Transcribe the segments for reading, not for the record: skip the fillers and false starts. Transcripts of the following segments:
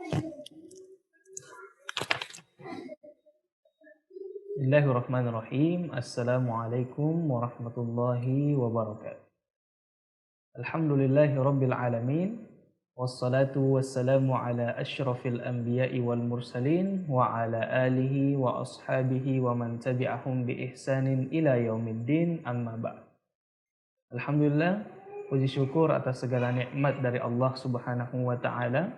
Bismillahirrahmanirrahim. Assalamualaikum warahmatullahi wabarakatuh. Alhamdulillahi rabbil alamin. Wassalatu wassalamu ala asyrafil anbiya'i wal mursalin wa ala alihi wa ashabihi wa man tabi'ahum bi ihsanin ila yaumiddin, amma ba'd. Alhamdulillah, puji syukur atas segala nikmat dari Allah Subhanahu wa taala,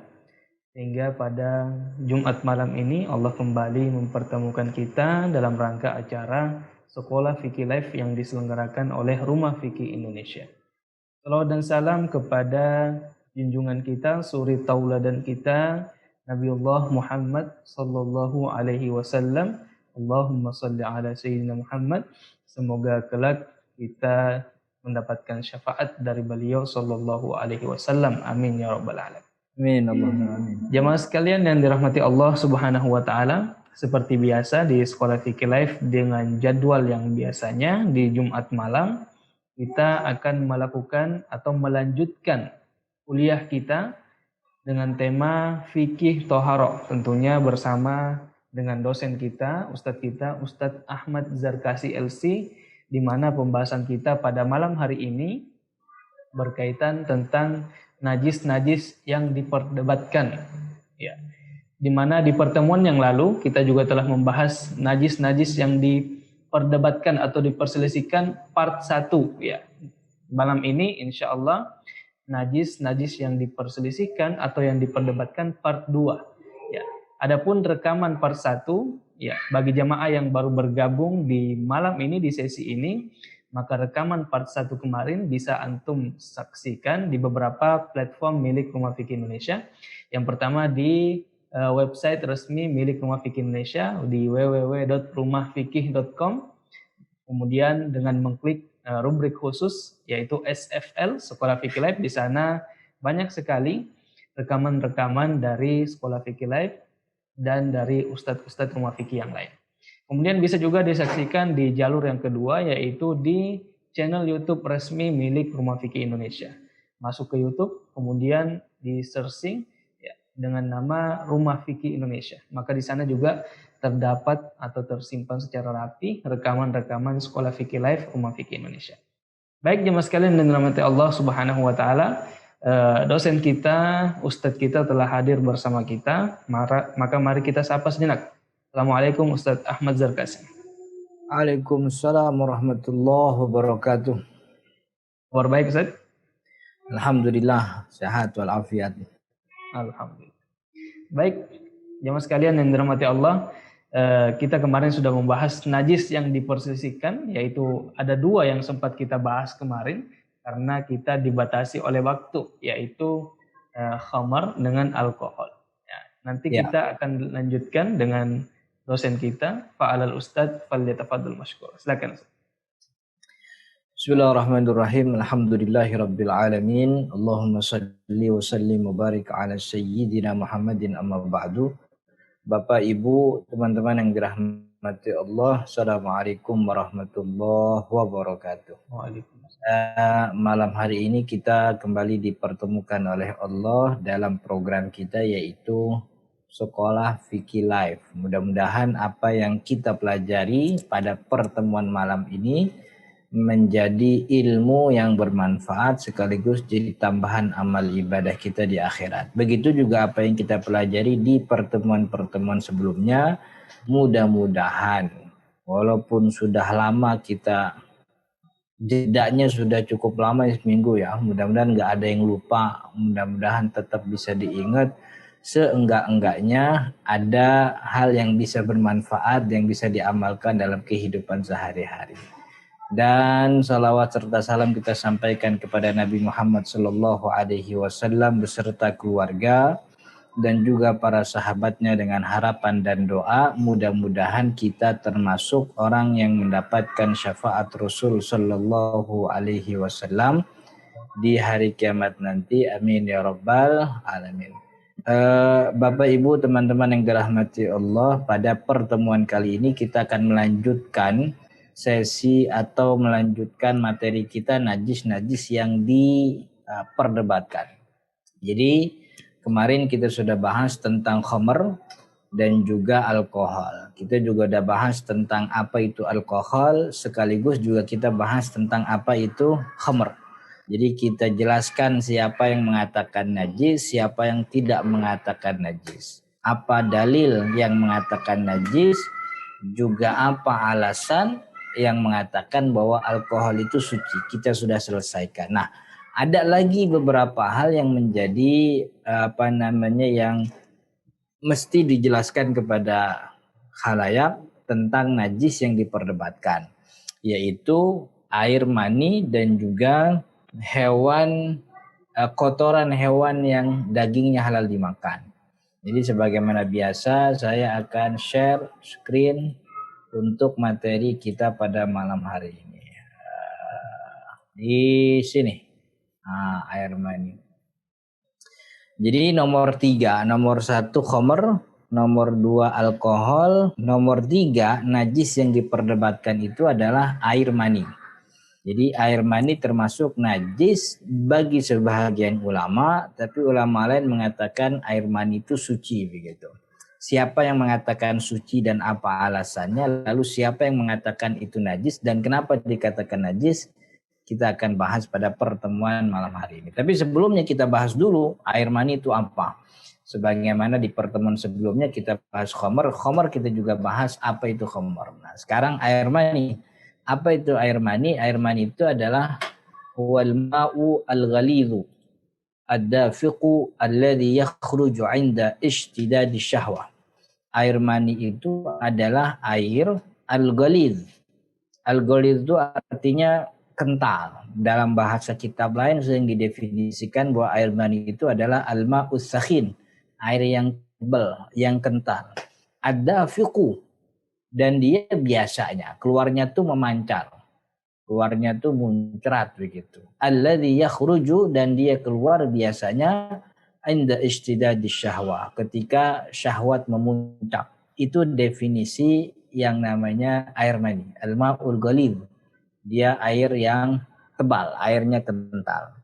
sehingga pada Jumat malam ini Allah kembali mempertemukan kita dalam rangka acara Sekolah Fikih Live yang diselenggarakan oleh Rumah Fikih Indonesia. Salawat dan salam kepada junjungan kita, suri tauladan kita, Nabiullah Muhammad sallallahu alaihi wasallam. Allahumma salli ala sayyidina Muhammad. Semoga kelak kita mendapatkan syafaat dari beliau sallallahu alaihi wasallam. Amin ya rabbal alamin. Amin, Allahumma amin. Jamaah sekalian yang dirahmati Allah Subhanahu wa taala, seperti biasa di Sekolah Fikih Live dengan jadwal yang biasanya di Jumat malam kita akan melakukan atau melanjutkan kuliah kita dengan tema fikih toharo, tentunya bersama dengan dosen kita, Ustadz Ahmad Zarkasi LC, di mana pembahasan kita pada malam hari ini berkaitan tentang najis-najis yang diperdebatkan. Ya. Di mana di pertemuan yang lalu kita juga telah membahas najis-najis yang diperdebatkan atau diperselisihkan part 1 ya. Malam ini insya Allah najis-najis yang diperselisihkan atau yang diperdebatkan part 2 ya. Adapun rekaman part 1 ya, bagi jamaah yang baru bergabung di malam ini di sesi ini, maka rekaman part 1 kemarin bisa antum saksikan di beberapa platform milik Rumah Fikih Indonesia. Yang pertama di website resmi milik Rumah Fikih Indonesia di www.rumahfikih.com. Kemudian dengan mengklik rubrik khusus yaitu SFL, Sekolah Fikih Live, di sana banyak sekali rekaman-rekaman dari Sekolah Fikih Live dan dari ustadz-ustadz Rumah Fikih yang lain. Kemudian bisa juga disaksikan di jalur yang kedua yaitu di channel YouTube resmi milik Rumah Fikih Indonesia. Masuk ke YouTube, kemudian di searching ya, dengan nama Rumah Fikih Indonesia. Maka di sana juga terdapat atau tersimpan secara rapi rekaman-rekaman Sekolah Fikih Live Rumah Fikih Indonesia. Baik jemaah sekalian dan dirahmati Allah Subhanahu wa taala, dosen kita, ustadz kita telah hadir bersama kita. Maka mari kita sapa sejenak. Assalamualaikum Ustadz Ahmad Zarkasi. Waalaikumsalam warahmatullahi wabarakatuh. Kabar baik Ustadz? Alhamdulillah, sehat walafiat. Alhamdulillah. Baik, jemaah sekalian yang dirahmati Allah, kita kemarin sudah membahas najis yang diperselisihkan, yaitu ada 2 yang sempat kita bahas kemarin karena kita dibatasi oleh waktu, yaitu khamar dengan alkohol. Ya, nanti kita akan lanjutkan dengan dosen kita, Fa'alal Ustadz falyatafaddal mashkur. Silakan Ustaz. Bismillahirrahmanirrahim. Alhamdulillahirabbil alamin. Allahumma shalli wa sallim wa barik ala sayyidina Muhammadin, amma ba'du. Bapak, Ibu, teman-teman yang dirahmati Allah, Assalamualaikum warahmatullahi wabarakatuh. Waalaikumsalam. Malam hari ini kita kembali dipertemukan oleh Allah dalam program kita yaitu Sekolah Fikih Live. Mudah-mudahan apa yang kita pelajari pada pertemuan malam ini menjadi ilmu yang bermanfaat sekaligus jadi tambahan amal ibadah kita di akhirat. Begitu juga apa yang kita pelajari di pertemuan-pertemuan sebelumnya. Mudah-mudahan walaupun sudah lama kita, jedanya sudah cukup lama, seminggu ya, mudah-mudahan nggak ada yang lupa, mudah-mudahan tetap bisa diingat. Seenggak-enggaknya ada hal yang bisa bermanfaat, yang bisa diamalkan dalam kehidupan sehari-hari. Dan salawat serta salam kita sampaikan kepada Nabi Muhammad Sallallahu Alaihi Wasallam beserta keluarga dan juga para sahabatnya, dengan harapan dan doa mudah-mudahan kita termasuk orang yang mendapatkan syafaat Rasul Sallallahu Alaihi Wasallam di hari kiamat nanti. Amin ya rabbal alamin. Bapak Ibu teman-teman yang dirahmati Allah, pada pertemuan kali ini kita akan melanjutkan sesi atau melanjutkan materi kita najis-najis yang diperdebatkan. Jadi Kemarin kita sudah bahas tentang khamr dan juga alkohol. Kita juga udah bahas tentang apa itu alkohol, sekaligus juga kita bahas tentang apa itu khamr. Jadi kita jelaskan siapa yang mengatakan najis, siapa yang tidak mengatakan najis. Apa dalil yang mengatakan najis, juga apa alasan yang mengatakan bahwa alkohol itu suci. Kita sudah selesaikan. Nah, ada lagi beberapa hal yang menjadi yang mesti dijelaskan kepada khalayak tentang najis yang diperdebatkan, yaitu air mani dan juga hewan kotoran hewan yang dagingnya halal dimakan. Jadi sebagaimana biasa saya akan share screen untuk materi kita pada malam hari ini. Di sini air mani. Jadi nomor 3, nomor 1 khamr, nomor 2 alkohol, nomor 3 najis yang diperdebatkan itu adalah air mani. Jadi air mani termasuk najis bagi sebahagian ulama, tapi ulama lain mengatakan air mani itu suci begitu. Siapa yang mengatakan suci dan apa alasannya, lalu siapa yang mengatakan itu najis dan kenapa dikatakan najis, kita akan bahas pada pertemuan malam hari ini. Tapi sebelumnya kita bahas dulu air mani itu apa. Sebagaimana di pertemuan sebelumnya kita bahas khamr, kita juga bahas apa itu khamr. Nah, sekarang air mani. Apa itu air mani? Air mani itu adalah wal ma'u al-ghalidhu ad-dafiqu alladhi yakhruju 'inda ishtidadi syahwah. Air mani itu adalah air al-ghalidh. Al-ghalidh itu artinya kental. Dalam bahasa kitab lain sering didefinisikan bahwa air mani itu adalah al-ma'us sakhin, air yang tebal, yang kental. Ad-dafiqu, dan dia biasanya keluarnya tuh memancar. Keluarnya tuh muncrat begitu. Alladzi yakhruju, dan dia keluar biasanya inda ishtidadi syahwah, ketika syahwat memuncak. Itu definisi yang namanya air mani. Al-ma'ul ghalidh. Dia air yang tebal, airnya kental.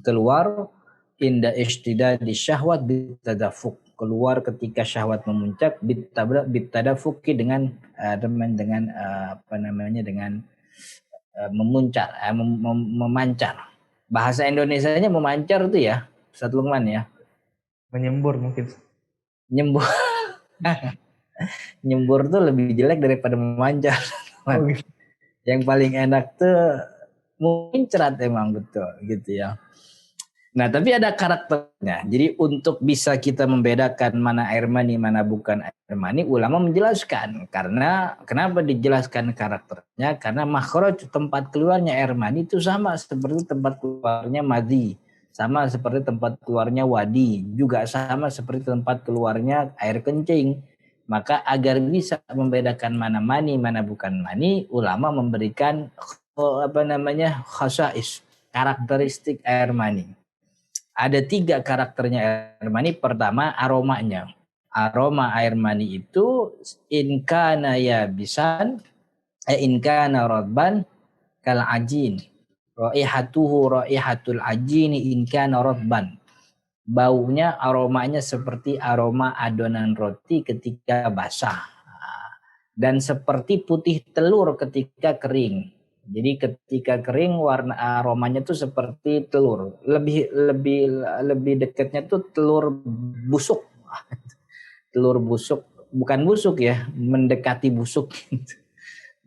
Keluar inda ishtidadi syahwat bitadafuk. Keluar ketika syahwat memuncak bitadafuki dengan memuncar, memancar. Bahasa Indonesianya memancar itu ya, Ustaz Lukman ya. Menyembur mungkin. Nyembur. Nyembur tuh lebih jelek daripada memancar. Oh, gitu. Yang paling enak tuh muncrat emang, betul gitu ya. Nah, tapi ada karakternya. Jadi untuk bisa kita membedakan mana air mani, mana bukan air mani, ulama menjelaskan. Karena kenapa dijelaskan karakternya? Karena makhraj, tempat keluarnya air mani itu sama seperti tempat keluarnya madhi, sama seperti tempat keluarnya wadi, juga sama seperti tempat keluarnya air kencing. Maka agar bisa membedakan mana mani, mana bukan mani, ulama memberikan khasais, karakteristik air mani. Ada 3 karakternya air mani. Pertama, aromanya. Aroma air mani itu in kana yabisan, in kana radban kal ajin. Raihatuhu raihatul ajini in kana radban. Baunya, aromanya seperti aroma adonan roti ketika basah. Dan seperti putih telur ketika kering. Jadi ketika kering warna aromanya tuh seperti telur. Lebih dekatnya tuh telur busuk. Telur busuk, bukan busuk ya, mendekati busuk.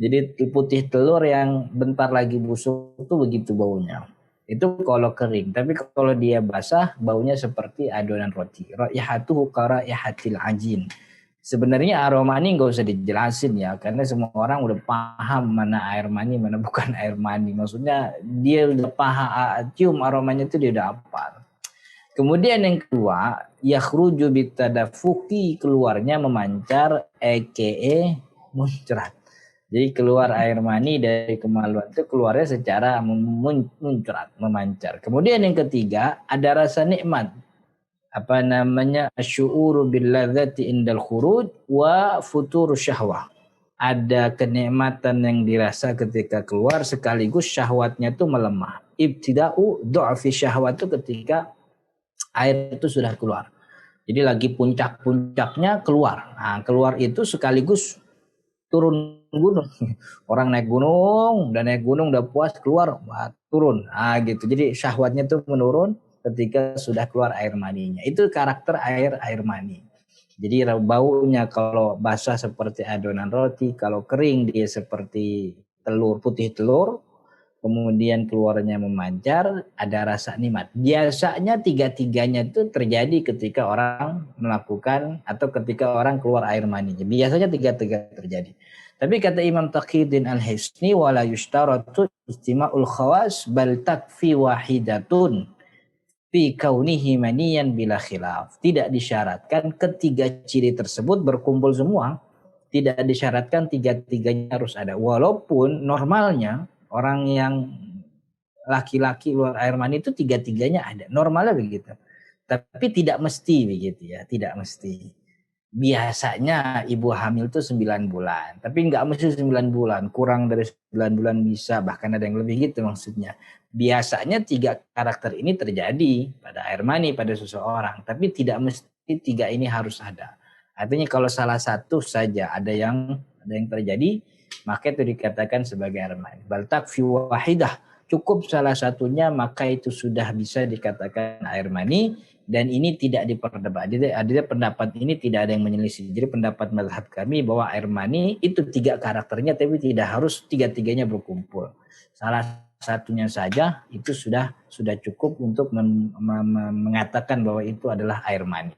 Jadi putih telur yang bentar lagi busuk itu begitu baunya. Itu kalau kering, tapi kalau dia basah baunya seperti adonan roti. Raihatuhu karaihatil ajin. Sebenarnya aroma ini nggak usah dijelasin ya, karena semua orang udah paham mana air mani, mana bukan air mani. Maksudnya dia udah paham, cium aromanya itu dia udah hafal. Kemudian yang kedua, yakhruju bitadafuki, keluarnya memancar, aka muncrat. Jadi keluar air mani dari kemaluan itu keluarnya secara muncrat, memancar. Kemudian yang ketiga, ada rasa nikmat. Asyu'uru bil ladzati indal khuruj wa futur syahwah. Ada kenikmatan yang dirasa ketika keluar, sekaligus syahwatnya itu melemah. Ibtida'u du'afi syahwat itu ketika air itu sudah keluar. Jadi lagi puncak-puncaknya keluar. Nah, keluar itu sekaligus turun gunung. Orang naik gunung, udah puas keluar, turun. Ah gitu. Jadi syahwatnya tuh menurun ketika sudah keluar air maninya. Itu karakter air mani. Jadi baunya kalau basah seperti adonan roti, kalau kering dia seperti putih telur, kemudian keluarnya memancar, ada rasa nikmat. Biasanya tiga-tiganya itu terjadi ketika orang melakukan atau ketika orang keluar air maninya. Biasanya tiga-tiga terjadi. Tapi kata Imam Taqiyuddin Al-Hisni, wala yushtaratu istima'ul khawas bal takfi wahidatun fi kaunihi maniyan bila khilaf. Tidak disyaratkan ketiga ciri tersebut berkumpul semua. Tidak disyaratkan tiga-tiganya harus ada. Walaupun normalnya orang yang laki-laki luar air mani itu tiga-tiganya ada. Normalnya begitu. Tapi tidak mesti begitu ya. Tidak mesti. Biasanya ibu hamil itu 9 bulan. Tapi nggak mesti 9 bulan. Kurang dari 9 bulan bisa. Bahkan ada yang lebih gitu maksudnya. Biasanya tiga karakter ini terjadi pada air mani, pada seseorang. Tapi tidak mesti tiga ini harus ada. Artinya kalau salah satu saja ada yang terjadi, maka itu dikatakan sebagai air mani. Bal takfi wahidah, cukup salah satunya maka itu sudah bisa dikatakan air mani, dan ini tidak diperdebatkan. Jadi pendapat ini tidak ada yang menyelisih. Jadi pendapat mazhab kami bahwa air mani itu tiga karakternya, tapi tidak harus tiga-tiganya berkumpul. Salah satunya saja itu sudah cukup untuk mengatakan bahwa itu adalah air mani.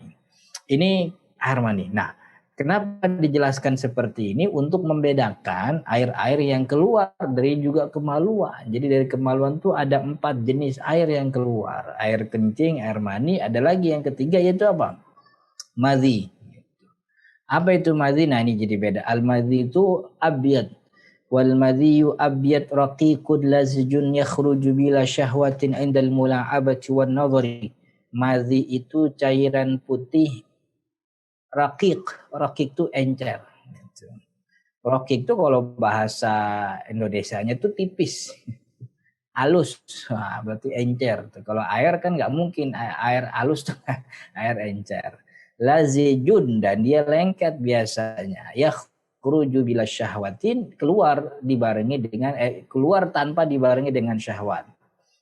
Ini air mani. Nah, kenapa dijelaskan seperti ini? Untuk membedakan air-air yang keluar dari juga kemaluan. Jadi dari kemaluan itu ada 4 jenis air yang keluar. Air kencing, air mani, ada lagi yang ketiga yaitu apa? Madhi. Apa itu madhi? Nah ini jadi beda. Al-madhi itu abyad. Wal madhiyu abyad raqiqud lazijun yakhruju bila syahwatin indal mula'abati wan nadhari. Madhi itu cairan putih raqiq. Raqiq itu encer. Raqiq itu kalau bahasa Indonesianya itu tipis. Halus. Nah, berarti encer. Kalau air kan nggak mungkin air halus tuh air encer. Lazijun, dan dia lengket biasanya. Yakhruju bila syahwatin, keluar dibarengi dengan keluar tanpa dibarengi dengan syahwat.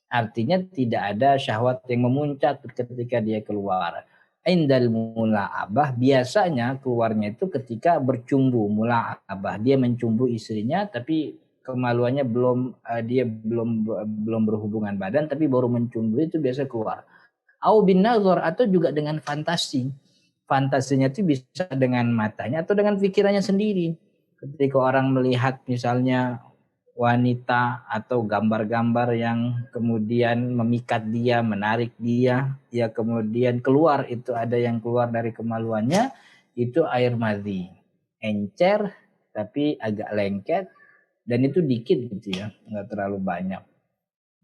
Artinya tidak ada syahwat yang memuncak ketika dia keluar. Indal mula'abah, biasanya keluarnya itu ketika bercumbu. Mula'abah, dia mencumbu istrinya tapi kemaluannya dia belum berhubungan badan tapi baru mencumbu, itu biasa keluar. Au bin nazar, atau juga dengan fantasi. Fantasinya itu bisa dengan matanya atau dengan pikirannya sendiri. Ketika orang melihat misalnya wanita atau gambar-gambar yang kemudian memikat dia, menarik dia, ya kemudian keluar, itu ada yang keluar dari kemaluannya, itu air madhi. Encer tapi agak lengket, dan itu dikit gitu ya, nggak terlalu banyak.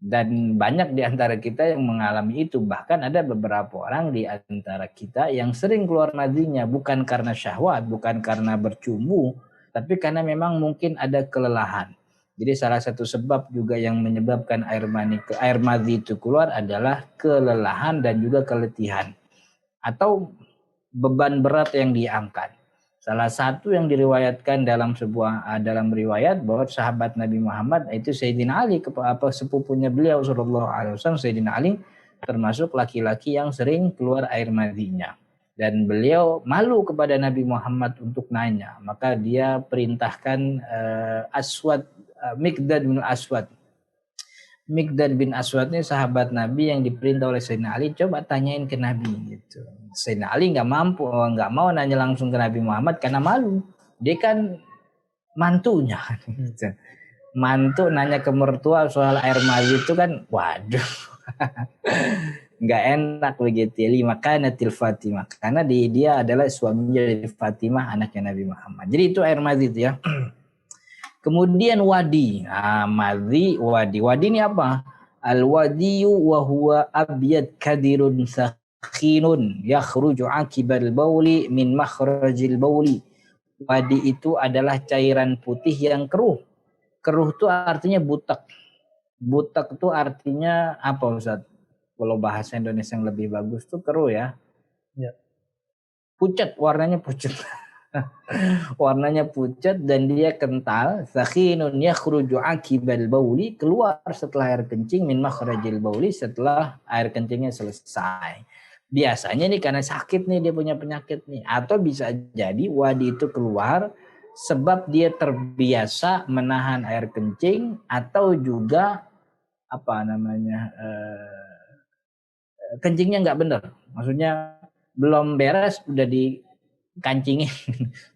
Dan banyak di antara kita yang mengalami itu. Bahkan ada beberapa orang di antara kita yang sering keluar madhinya bukan karena syahwat, bukan karena bercumbu, tapi karena memang mungkin ada kelelahan. Jadi salah satu sebab juga yang menyebabkan air madhi itu keluar adalah kelelahan dan juga keletihan atau beban berat yang diangkat. Salah satu yang diriwayatkan dalam riwayat bahwa sahabat Nabi Muhammad itu Sayyidina Ali, sepupunya beliau sallallahu alaihi wasallam. Sayyidina Ali termasuk laki-laki yang sering keluar air madhinya, dan beliau malu kepada Nabi Muhammad untuk nanya, maka dia perintahkan Miqdad bin Aswad. Miqdad bin Aswad ini sahabat Nabi yang diperintah oleh Sayyidina Ali, coba tanyain ke Nabi gitu. Sayyidina Ali nggak mau nanya langsung ke Nabi Muhammad karena malu. Dia kan mantunya. Gitu. Mantu nanya ke mertua soal air madhi itu kan, waduh, nggak enak begitu. Limakanatil Fatimah, karena dia adalah suaminya dari Fatimah, anaknya Nabi Muhammad. Jadi itu air madhi itu ya. Kemudian wadi. Nah, madhi, wadi. Wadi ini apa? Al-wadiyu wa huwa abyad kadirun sakhinun yakhruju akibal bauli min makhrajil bauli. Wadi itu adalah cairan putih yang keruh. Keruh itu artinya butek. Butek itu artinya apa, Ustaz? Kalau bahasa Indonesia yang lebih bagus tuh keruh ya. Ya. pucat, warnanya pucat. Warnanya pucat dan dia kental. Sakhinun yakhruju akibal bauli, keluar setelah air kencing, min makhrajil bauli, setelah air kencingnya selesai. Biasanya nih karena sakit nih, dia punya penyakit nih, atau bisa jadi wadi itu keluar sebab dia terbiasa menahan air kencing, atau juga apa namanya kencingnya nggak benar, maksudnya belum beres udah dikancingin,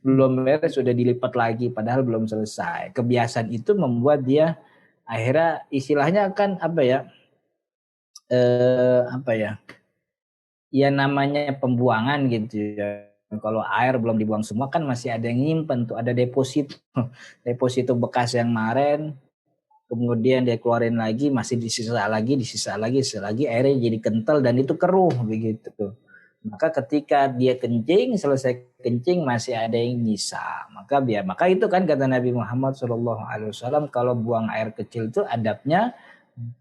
belum beres sudah dilipat lagi padahal belum selesai. Kebiasaan itu membuat dia akhirnya istilahnya kan apa ya, ya namanya pembuangan gitu ya. Kalau air belum dibuang semua kan masih ada yang nyimpen tuh, ada deposito deposito bekas yang kemarin, kemudian dia keluarin lagi, masih disisa lagi, airnya jadi kental dan itu keruh begitu. Maka ketika dia kencing, selesai kencing masih ada yang nyisa. Maka itu kan kata Nabi Muhammad SAW, kalau buang air kecil itu adabnya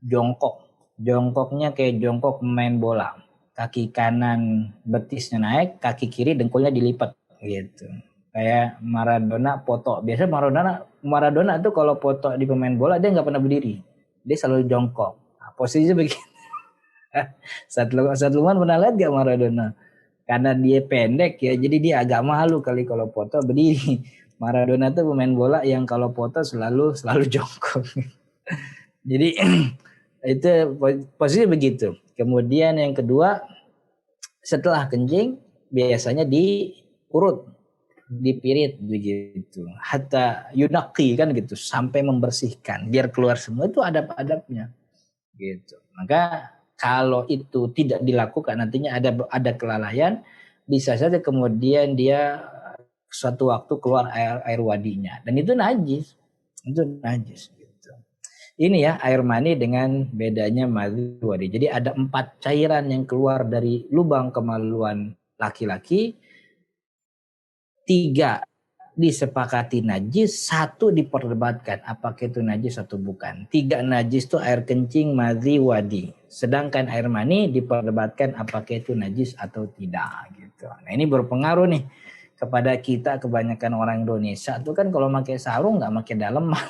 jongkok. Jongkoknya kayak jongkok pemain bola. Kaki kanan betisnya naik, kaki kiri dengkulnya dilipat gitu. Kayak Maradona foto. Biasanya Maradona tuh kalau foto di pemain bola dia nggak pernah berdiri. Dia selalu jongkok. Nah, posisinya begitu. Saat Luman pernah lihat gak Maradona? Karena dia pendek ya, jadi dia agak malu kali kalau foto berdiri. Maradona tuh pemain bola yang kalau foto selalu jongkok. Jadi itu posisi begitu. Kemudian yang kedua, setelah kencing biasanya diurut, dipirit begitu. Hatta yunaqi kan gitu, sampai membersihkan biar keluar semua, itu adab-adabnya. Gitu. Maka kalau itu tidak dilakukan nantinya ada kelalaian, bisa saja kemudian dia suatu waktu keluar air wadinya dan itu najis. Itu najis. Ini ya air mani dengan bedanya madhi wadi. Jadi ada 4 cairan yang keluar dari lubang kemaluan laki-laki. 3 disepakati najis, 1 diperdebatkan apakah itu najis atau bukan. 3 najis itu air kencing, madhi, wadi. Sedangkan air mani diperdebatkan apakah itu najis atau tidak gitu. Nah ini berpengaruh nih kepada kita, kebanyakan orang Indonesia tuh kan kalau pakai sarung nggak pakai daleman.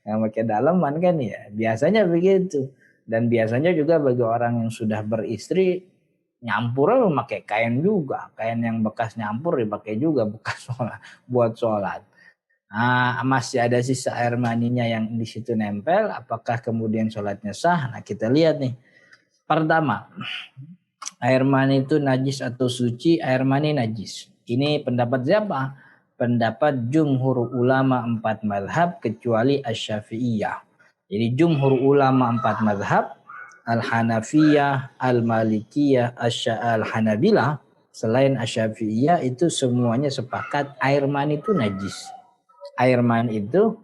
Yang pakai daleman kan ya biasanya begitu. Dan biasanya juga bagi orang yang sudah beristri, nyampurnya memakai kain juga, kain yang bekas nyampur dipakai juga bekas buat sholat. Nah, masih ada sisa air maninya yang di situ nempel, apakah kemudian sholatnya sah? Nah kita lihat nih. Pertama, air mani itu najis atau suci? Air mani najis. Ini pendapat siapa? Pendapat jumhur ulama 4 mazhab kecuali Asy-Syafi'iyah. Jadi jumhur ulama 4 mazhab, Al-Hanafiyah, Al-Malikiyah, Al-Hanabilah, selain Asy-Syafi'iyah itu semuanya sepakat air mani itu najis. Air mani itu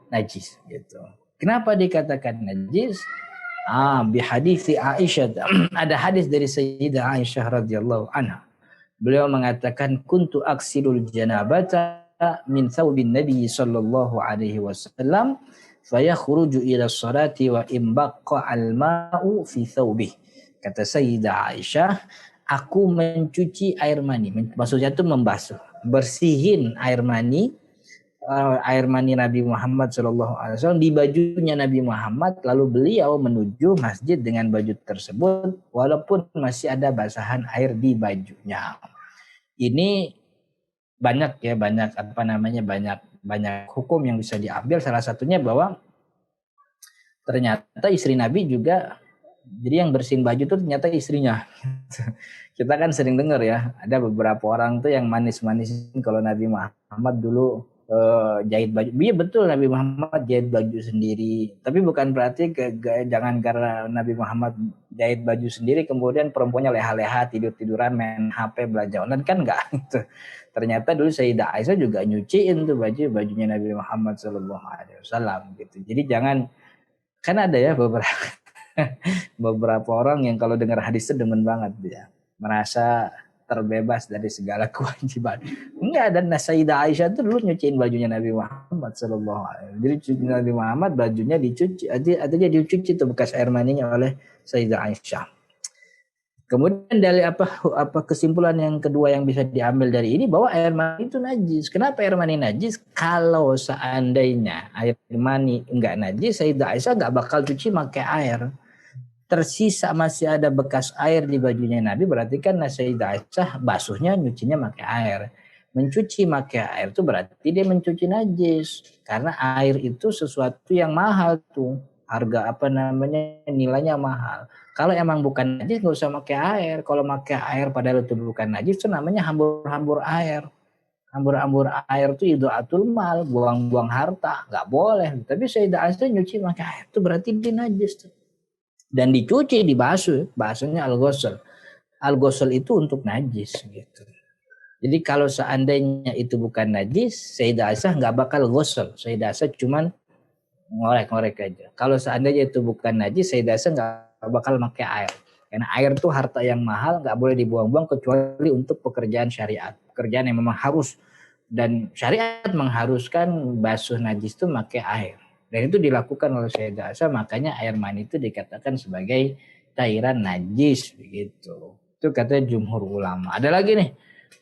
najis gitu. Kenapa dikatakan najis? Bi hadits Aisyah. Ada hadis dari Sayyidah Aisyah radhiyallahu anha. Beliau mengatakan kuntu aksilul janabata min thawbin Nabi sallallahu alaihi wasallam fayakhruju ila sholati wa imbaqqa al-ma'u fi thawbih. Kata Sayyidah Aisyah, aku mencuci air mani, maksudnya itu membasuh, bersihin air mani Nabi Muhammad SAW di bajunya Nabi Muhammad, lalu beliau menuju masjid dengan baju tersebut walaupun masih ada basahan air di bajunya. Ini banyak hukum yang bisa diambil. Salah satunya bahwa ternyata istri Nabi juga, jadi yang bersihin baju itu ternyata istrinya. Kita kan sering dengar ya, ada beberapa orang tuh yang manis-manisin kalau Nabi Muhammad dulu jahit baju. Iya betul, Nabi Muhammad jahit baju sendiri. Tapi bukan berarti jangan karena Nabi Muhammad jahit baju sendiri kemudian perempuannya leha-leha, tidur-tiduran, main HP, belajar online, kan enggak gitu. Ternyata dulu Sayyidah Aisyah juga nyuciin tuh bajunya Nabi Muhammad SAW gitu. Jadi jangan, kan ada ya beberapa orang yang kalau dengar hadis itu demen banget dia, merasa terbebas dari segala kewajiban. Enggak, dan Sayyidah Aisyah itu dulu nyuciin bajunya Nabi Muhammad SAW. Jadi Nabi Muhammad bajunya dicuci, artinya dicuci itu bekas air maninya oleh Sayyidah Aisyah. Kemudian dari apa kesimpulan yang kedua yang bisa diambil dari ini bahwa air mani itu najis. Kenapa air mani najis? Kalau seandainya air mani enggak najis, Sayyidah Aisyah enggak bakal cuci pakai air. Tersisa masih ada bekas air di bajunya Nabi, berarti kan Sayyidah Aisyah basuhnya nyucinya pakai air. Mencuci pakai air itu berarti dia mencuci najis. Karena air itu sesuatu yang mahal tuh. Harga nilainya mahal. Kalau emang bukan najis nggak usah pakai air. Kalau pakai air padahal itu bukan najis itu namanya hambur-hambur air. Hambur-hambur air itu idaatul mal, buang-buang harta, nggak boleh. Tapi Sayyidah Aisyah nyuci pakai air itu berarti dia najis tuh. Dan dicuci, dibasuh, bahasanya al-ghusl. Al-ghusl itu untuk najis gitu. Jadi kalau seandainya itu bukan najis, Sayyidah Aisyah nggak bakal ghusl. Sayyidah Aisyah cuman ngorek-ngorek aja. Kalau seandainya itu bukan najis, Sayyidah Aisyah nggak bakal pakai air. Karena air itu harta yang mahal, nggak boleh dibuang-buang kecuali untuk pekerjaan syariat. Pekerjaan yang memang harus. Dan syariat mengharuskan basuh najis itu pakai air. Dan itu dilakukan oleh Sayyidah Aisyah, makanya air mani itu dikatakan sebagai cairan najis begitu. Itu kata jumhur ulama. Ada lagi nih.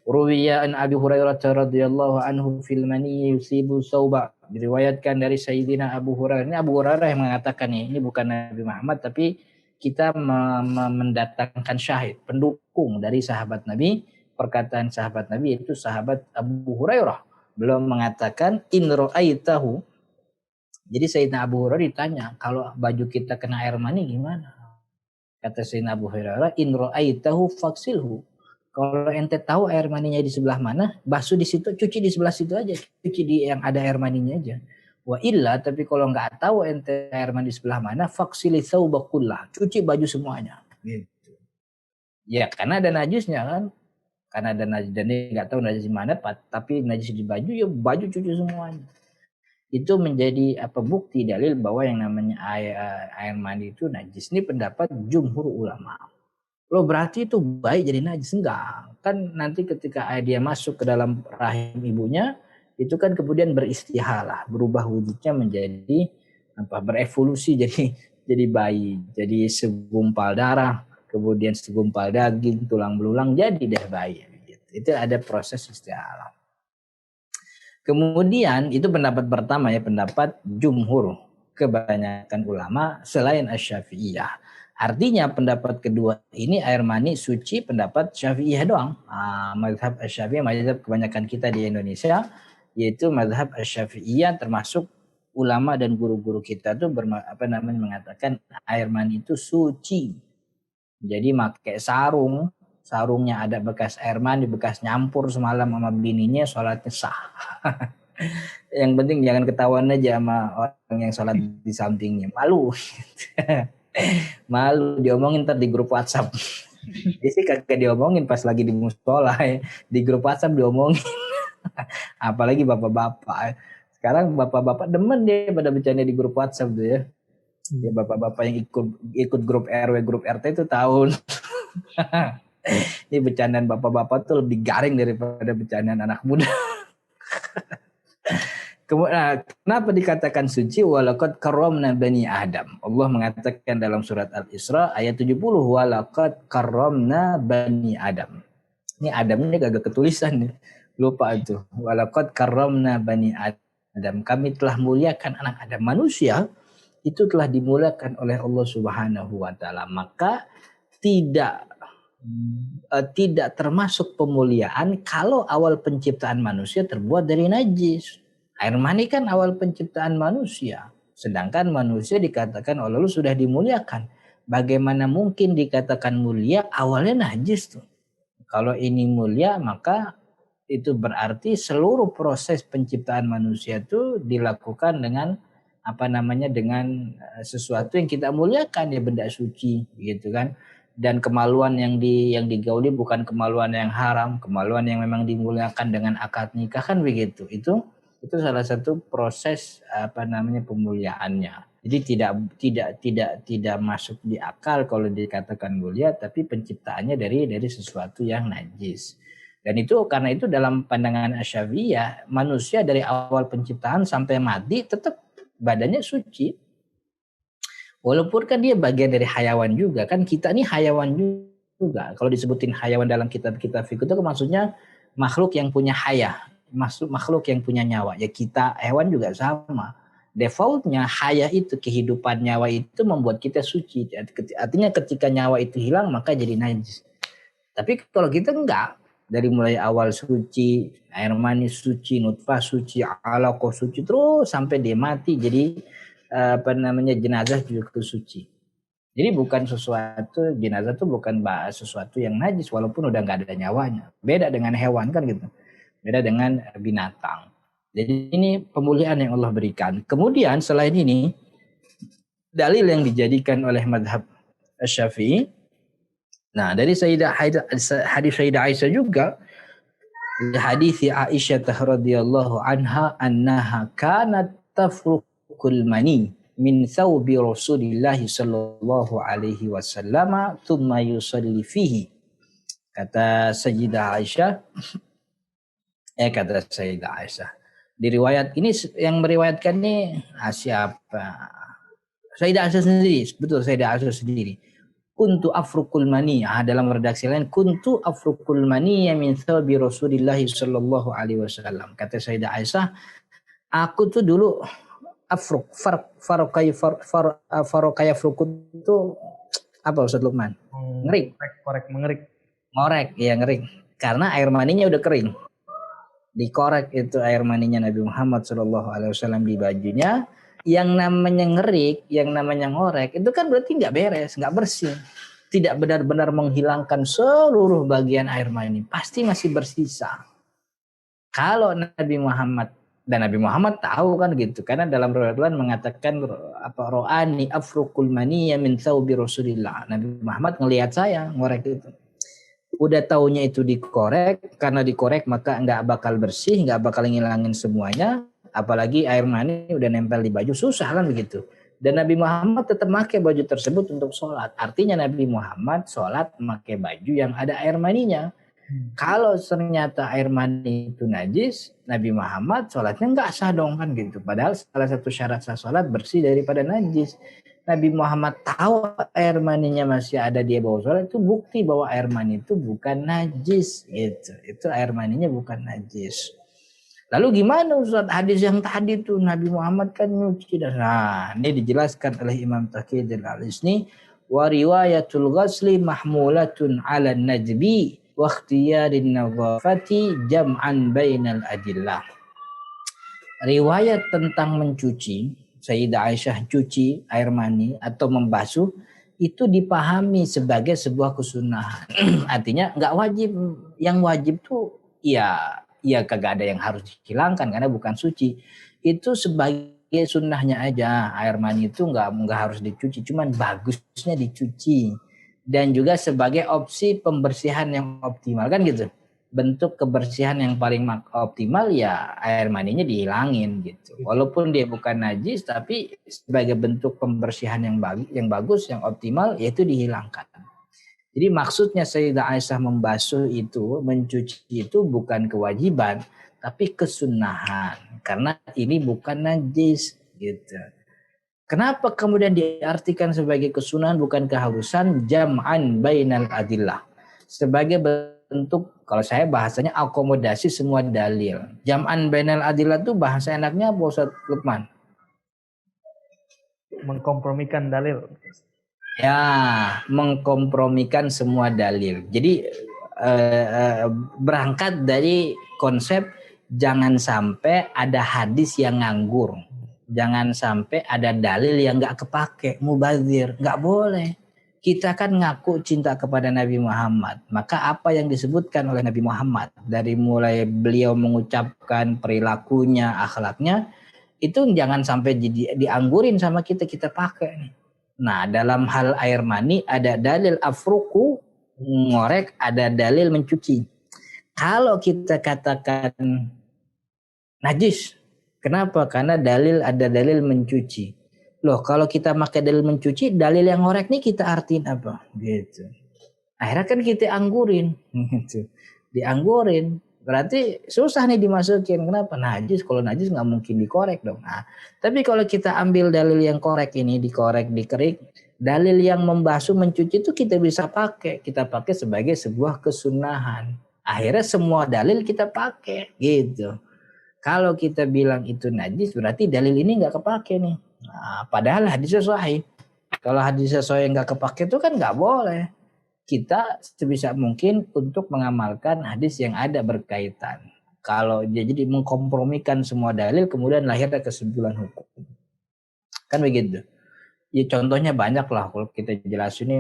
Ruwiya an Abi Hurairah radhiyallahu anhu fil mani yusibu sauba. Diriwayatkan dari Sayyidina Abu Hurairah. Ini Abu Hurairah yang mengatakan ini bukan Nabi Muhammad, tapi kita mendatangkan syahid, pendukung dari sahabat Nabi. Perkataan sahabat Nabi itu sahabat Abu Hurairah. Belum mengatakan in ra'aitahu. Jadi Sayyidina Abu Hurairah ditanya, kalau baju kita kena air mani gimana? Kata Sayyidina Abu Hurairah, in ra'aitahu faksilhu. Kalau ente tahu air maninya di sebelah mana, basuh di situ, cuci di sebelah situ aja, cuci di yang ada air maninya aja. Wa illa, tapi kalau nggak tahu ente air mani di sebelah mana, faksili thawbakullah, cuci baju semuanya. Gitu. Ya, karena ada najisnya kan, karena ada najis dan dia nggak tahu najis di mana, tapi najis di baju, ya baju cuci semuanya. Itu menjadi bukti dalil bahwa yang namanya air mani itu najis. Ini pendapat jumhur ulama. Loh berarti itu baik jadi najis? Enggak. Kan nanti ketika dia masuk ke dalam rahim ibunya, itu kan kemudian beristihalah, berubah wujudnya menjadi berevolusi jadi bayi, jadi segumpal darah, kemudian segumpal daging, tulang belulang, jadi deh bayi. Itu ada proses istihalah. Kemudian itu pendapat pertama ya, pendapat jumhur kebanyakan ulama selain Asy-Syafi'iyah. Artinya pendapat kedua ini air mani suci pendapat Syafi'iyah doang. Mazhab Asy-Syafi'iyah, mazhab kebanyakan kita di Indonesia, yaitu mazhab Asy-Syafi'iyah, termasuk ulama dan guru-guru kita tuh mengatakan air mani itu suci. Jadi pakai sarungnya ada bekas air mani, bekas nyampur semalam sama bininya, sholatnya sah. Yang penting jangan ketahuan aja sama orang yang sholat di sampingnya, malu. Malu diomongin ntar di grup WhatsApp. Jadi kagak diomongin pas lagi di musola ya. Di grup WhatsApp diomongin. Apalagi bapak-bapak. Sekarang bapak-bapak demen dia pada bercanda di grup WhatsApp tuh ya. Ya bapak-bapak yang ikut grup RW, grup RT itu tahu. Ini bercandaan bapak-bapak tuh lebih garing daripada bercandaan anak muda. Kenapa dikatakan suci? Walaqad karramna bani Adam. Allah mengatakan dalam surat Al-Isra ayat 70, walaqad karramna bani Adam. Ini Adamnya gak ketulisan nih. Lupa itu. Walaqad karramna bani Adam. Kami telah muliakan anak Adam. Manusia itu telah dimuliakan oleh Allah Subhanahu wa taala. Maka tidak termasuk pemuliaan kalau awal penciptaan manusia terbuat dari najis. Air mani kan awal penciptaan manusia. Sedangkan manusia dikatakan oleh Allah sudah dimuliakan. Bagaimana mungkin dikatakan mulia awalnya najis tuh. Kalau ini mulia maka itu berarti seluruh proses penciptaan manusia itu dilakukan dengan dengan sesuatu yang kita muliakan, ya benda suci gitu kan. Dan kemaluan yang digauli bukan kemaluan yang haram, kemaluan yang memang dimuliakan dengan akad nikah kan begitu. Itu salah satu proses pemuliaannya. Jadi tidak masuk di akal kalau dikatakan mulia, tapi penciptaannya dari sesuatu yang najis. Dan karena itu dalam pandangan Asy-Syafi'iyah, manusia dari awal penciptaan sampai mati tetap badannya suci. Walaupun kan dia bagian dari hayawan juga, kan kita ini hayawan juga. Kalau disebutin hayawan dalam kitab-kitab fikih itu maksudnya makhluk yang punya haya, makhluk yang punya nyawa. Ya kita hewan juga sama. Defaultnya haya itu, kehidupan nyawa itu membuat kita suci. Artinya ketika nyawa itu hilang maka jadi najis. Tapi kalau kita enggak, dari mulai awal suci, air mani suci, nutfah suci, alaqah suci, terus sampai dia mati jadi jenazah juga suci. Jadi bukan sesuatu, jenazah itu bukan sesuatu yang najis walaupun udah nggak ada nyawanya. Beda dengan hewan kan gitu. Beda dengan binatang. Jadi ini pemulihan yang Allah berikan. Kemudian selain ini, dalil yang dijadikan oleh madhab Syafi'i. Nah, dari hadis Sayyidah Aisyah juga, hadis Aisyah radhiyallahu anha annaha kanat tafruqul mani min thawbi Rasulillah sallallahu alaihi wasallam thumma yusalli fihi. Kata Sayyidah Aisyah, kata Sayyidah Aisyah. Di riwayat ini yang meriwayatkan ini siapa? Sayyidah Aisyah sendiri, betul Sayyidah Aisyah sendiri. Kuntu afrukul mani, dalam redaksi lain kuntu afrukul mani min thawbi Rasulillah sallallahu alaihi wasallam. Kata Sayyidah Aisyah, aku tuh dulu afruk farokaya frukut itu apa Ustaz Lukman? Ngerik. Mengerik. Ngorek, ya ngerik. Karena air maninya udah kering. Dikorek itu air maninya Nabi Muhammad sallallahu alaihi wasallam di bajunya. Yang namanya ngerik, yang namanya ngorek, itu kan berarti nggak beres, nggak bersih. Tidak benar-benar menghilangkan seluruh bagian air mani. Pasti masih bersisa. Kalau Nabi Muhammad, dan Nabi Muhammad tahu kan gitu. Karena dalam riwayat lain mengatakan, ro'ani afrukul maniyya min thawbi Rasulillah. Nabi Muhammad ngelihat saya ngorek itu. Udah taunya itu dikorek, karena dikorek maka nggak bakal bersih, nggak bakal ngilangin semuanya. Apalagi air mani udah nempel di baju, susah kan begitu. Dan Nabi Muhammad tetap pakai baju tersebut untuk sholat. Artinya Nabi Muhammad sholat memakai baju yang ada air maninya. Kalau ternyata air mani itu najis, Nabi Muhammad sholatnya nggak sah dong kan gitu. Padahal salah satu syarat sah sholat bersih daripada najis. Nabi Muhammad tahu air maninya masih ada dia bawa sholat, itu bukti bahwa air mani itu bukan najis gitu. Itu air maninya bukan najis. Lalu gimana Ustaz hadis yang tadi tuh Nabi Muhammad kan nyuci. Nah, ini dijelaskan oleh Imam Taqiyuddin Al-Isni, wa riwayatul ghasli mahmulatun 'ala najbi wa ikhtiyarin nadhafati jam'an bainal adillah. Riwayat tentang mencuci, Sayyidah Aisyah cuci air mani atau membasuh itu dipahami sebagai sebuah kesunahan. Artinya enggak wajib, yang wajib tuh ya kagak ada yang harus dihilangkan karena bukan suci. Itu sebagai sunnahnya aja. Air mani itu enggak harus dicuci, cuman bagusnya dicuci. Dan juga sebagai opsi pembersihan yang optimal kan gitu. Bentuk kebersihan yang paling optimal ya air maninya dihilangin gitu. Walaupun dia bukan najis tapi sebagai bentuk pembersihan yang bagus, yang optimal yaitu dihilangkan. Jadi maksudnya Sayyidah Aisyah membasuh itu, mencuci itu bukan kewajiban, tapi kesunahan. Karena ini bukan najis gitu. Kenapa kemudian diartikan sebagai kesunahan bukan keharusan? Jam'an bainal adillah. Sebagai bentuk, kalau saya bahasanya akomodasi semua dalil. Jam'an bainal adillah itu bahasa enaknya apa Ustaz Lukman? Mengkompromikan dalil. Ya, mengkompromikan semua dalil. Jadi berangkat dari konsep jangan sampai ada hadis yang nganggur. Jangan sampai ada dalil yang nggak kepake, mubazir. Nggak boleh. Kita kan ngaku cinta kepada Nabi Muhammad. Maka apa yang disebutkan oleh Nabi Muhammad, dari mulai beliau mengucapkan perilakunya, akhlaknya, itu jangan sampai dianggurin sama kita pakai. Nah, dalam hal air mani ada dalil afruku, ngorek, ada dalil mencuci. Kalau kita katakan najis, kenapa? Karena ada dalil mencuci. Loh, kalau kita pakai dalil mencuci, dalil yang ngorek nih kita artiin apa? Gitu. Akhirnya kan kita anggurin, gitu. Dianggurin, berarti susah nih dimasukin. Kenapa? Najis. Kalau najis nggak mungkin dikorek dong. Nah, tapi kalau kita ambil dalil yang korek ini, dikorek, dikerik, Dalil yang membasuh mencuci itu kita bisa pakai. Kita pakai sebagai sebuah kesunahan. Akhirnya semua dalil kita pakai gitu. Kalau kita bilang itu najis berarti dalil ini nggak kepake nih. Nah, padahal hadisnya sahih. Kalau hadisnya sahih nggak kepake itu kan nggak boleh. Kita sebisa mungkin untuk mengamalkan hadis yang ada berkaitan. Kalau dia jadi mengkompromikan semua dalil kemudian lahirnya kesimpulan hukum. Kan begitu. Ya contohnya banyak lah kalau kita jelasin ini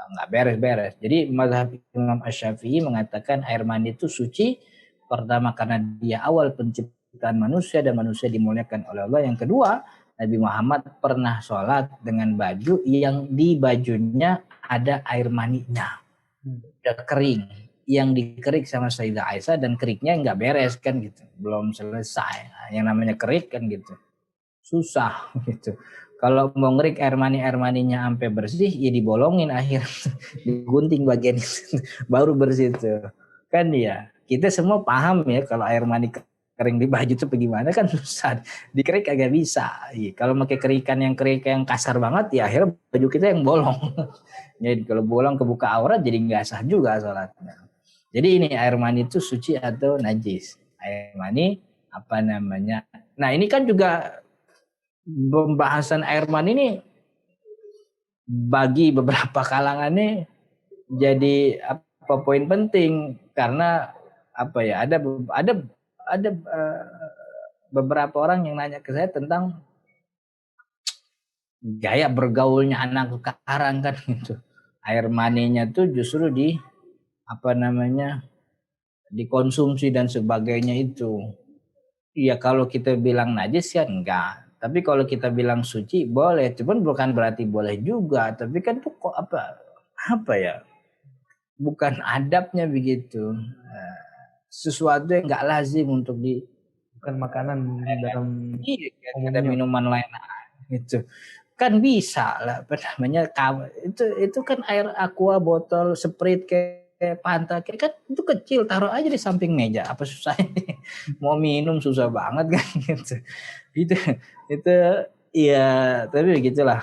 nggak beres-beres. Jadi mazhab Imam Asy-Syafi'i mengatakan air mani itu suci. Pertama karena dia awal penciptaan manusia dan manusia dimuliakan oleh Allah. Yang kedua, Nabi Muhammad pernah sholat dengan baju yang di bajunya ada air maninya. Udah kering. Yang dikerik sama Sayyidah Aisyah dan keriknya nggak beres kan gitu. Belum selesai. Nah, yang namanya kerik kan gitu. Susah gitu. Kalau mau ngerik air maninya sampai bersih, ya dibolongin akhir, digunting bagian itu, baru bersih itu. Kan ya, kita semua paham ya kalau air mani kering di baju itu bagaimana kan susah, dikerik agak bisa. Ya, kalau pakai kerikan yang kasar banget, ya akhirnya baju kita yang bolong. Jadi kalau bolong kebuka aurat jadi nggak sah juga sholatnya. Jadi ini air mani itu suci atau najis. Air mani apa namanya? Nah ini kan juga pembahasan air mani ini bagi beberapa kalangan ini jadi apa poin penting karena apa ya ada beberapa orang yang nanya ke saya tentang gaya bergaulnya anak sekarang kan gitu. Air maninya tuh justru di apa namanya dikonsumsi dan sebagainya itu. Ya kalau kita bilang najis ya enggak. Tapi kalau kita bilang suci boleh, cuman bukan berarti boleh juga. Tapi kan tuh kok apa ya? Bukan adabnya begitu. Sesuatu yang nggak lazim untuk di bukan makanan dalam ada minuman lain gitu. Kan bisa lah apa namanya itu kan air aqua botol Sprite kayak Fanta kayak kan itu kecil taruh aja di samping meja apa susahnya mau minum susah banget kan gitu itu ya tapi begitulah.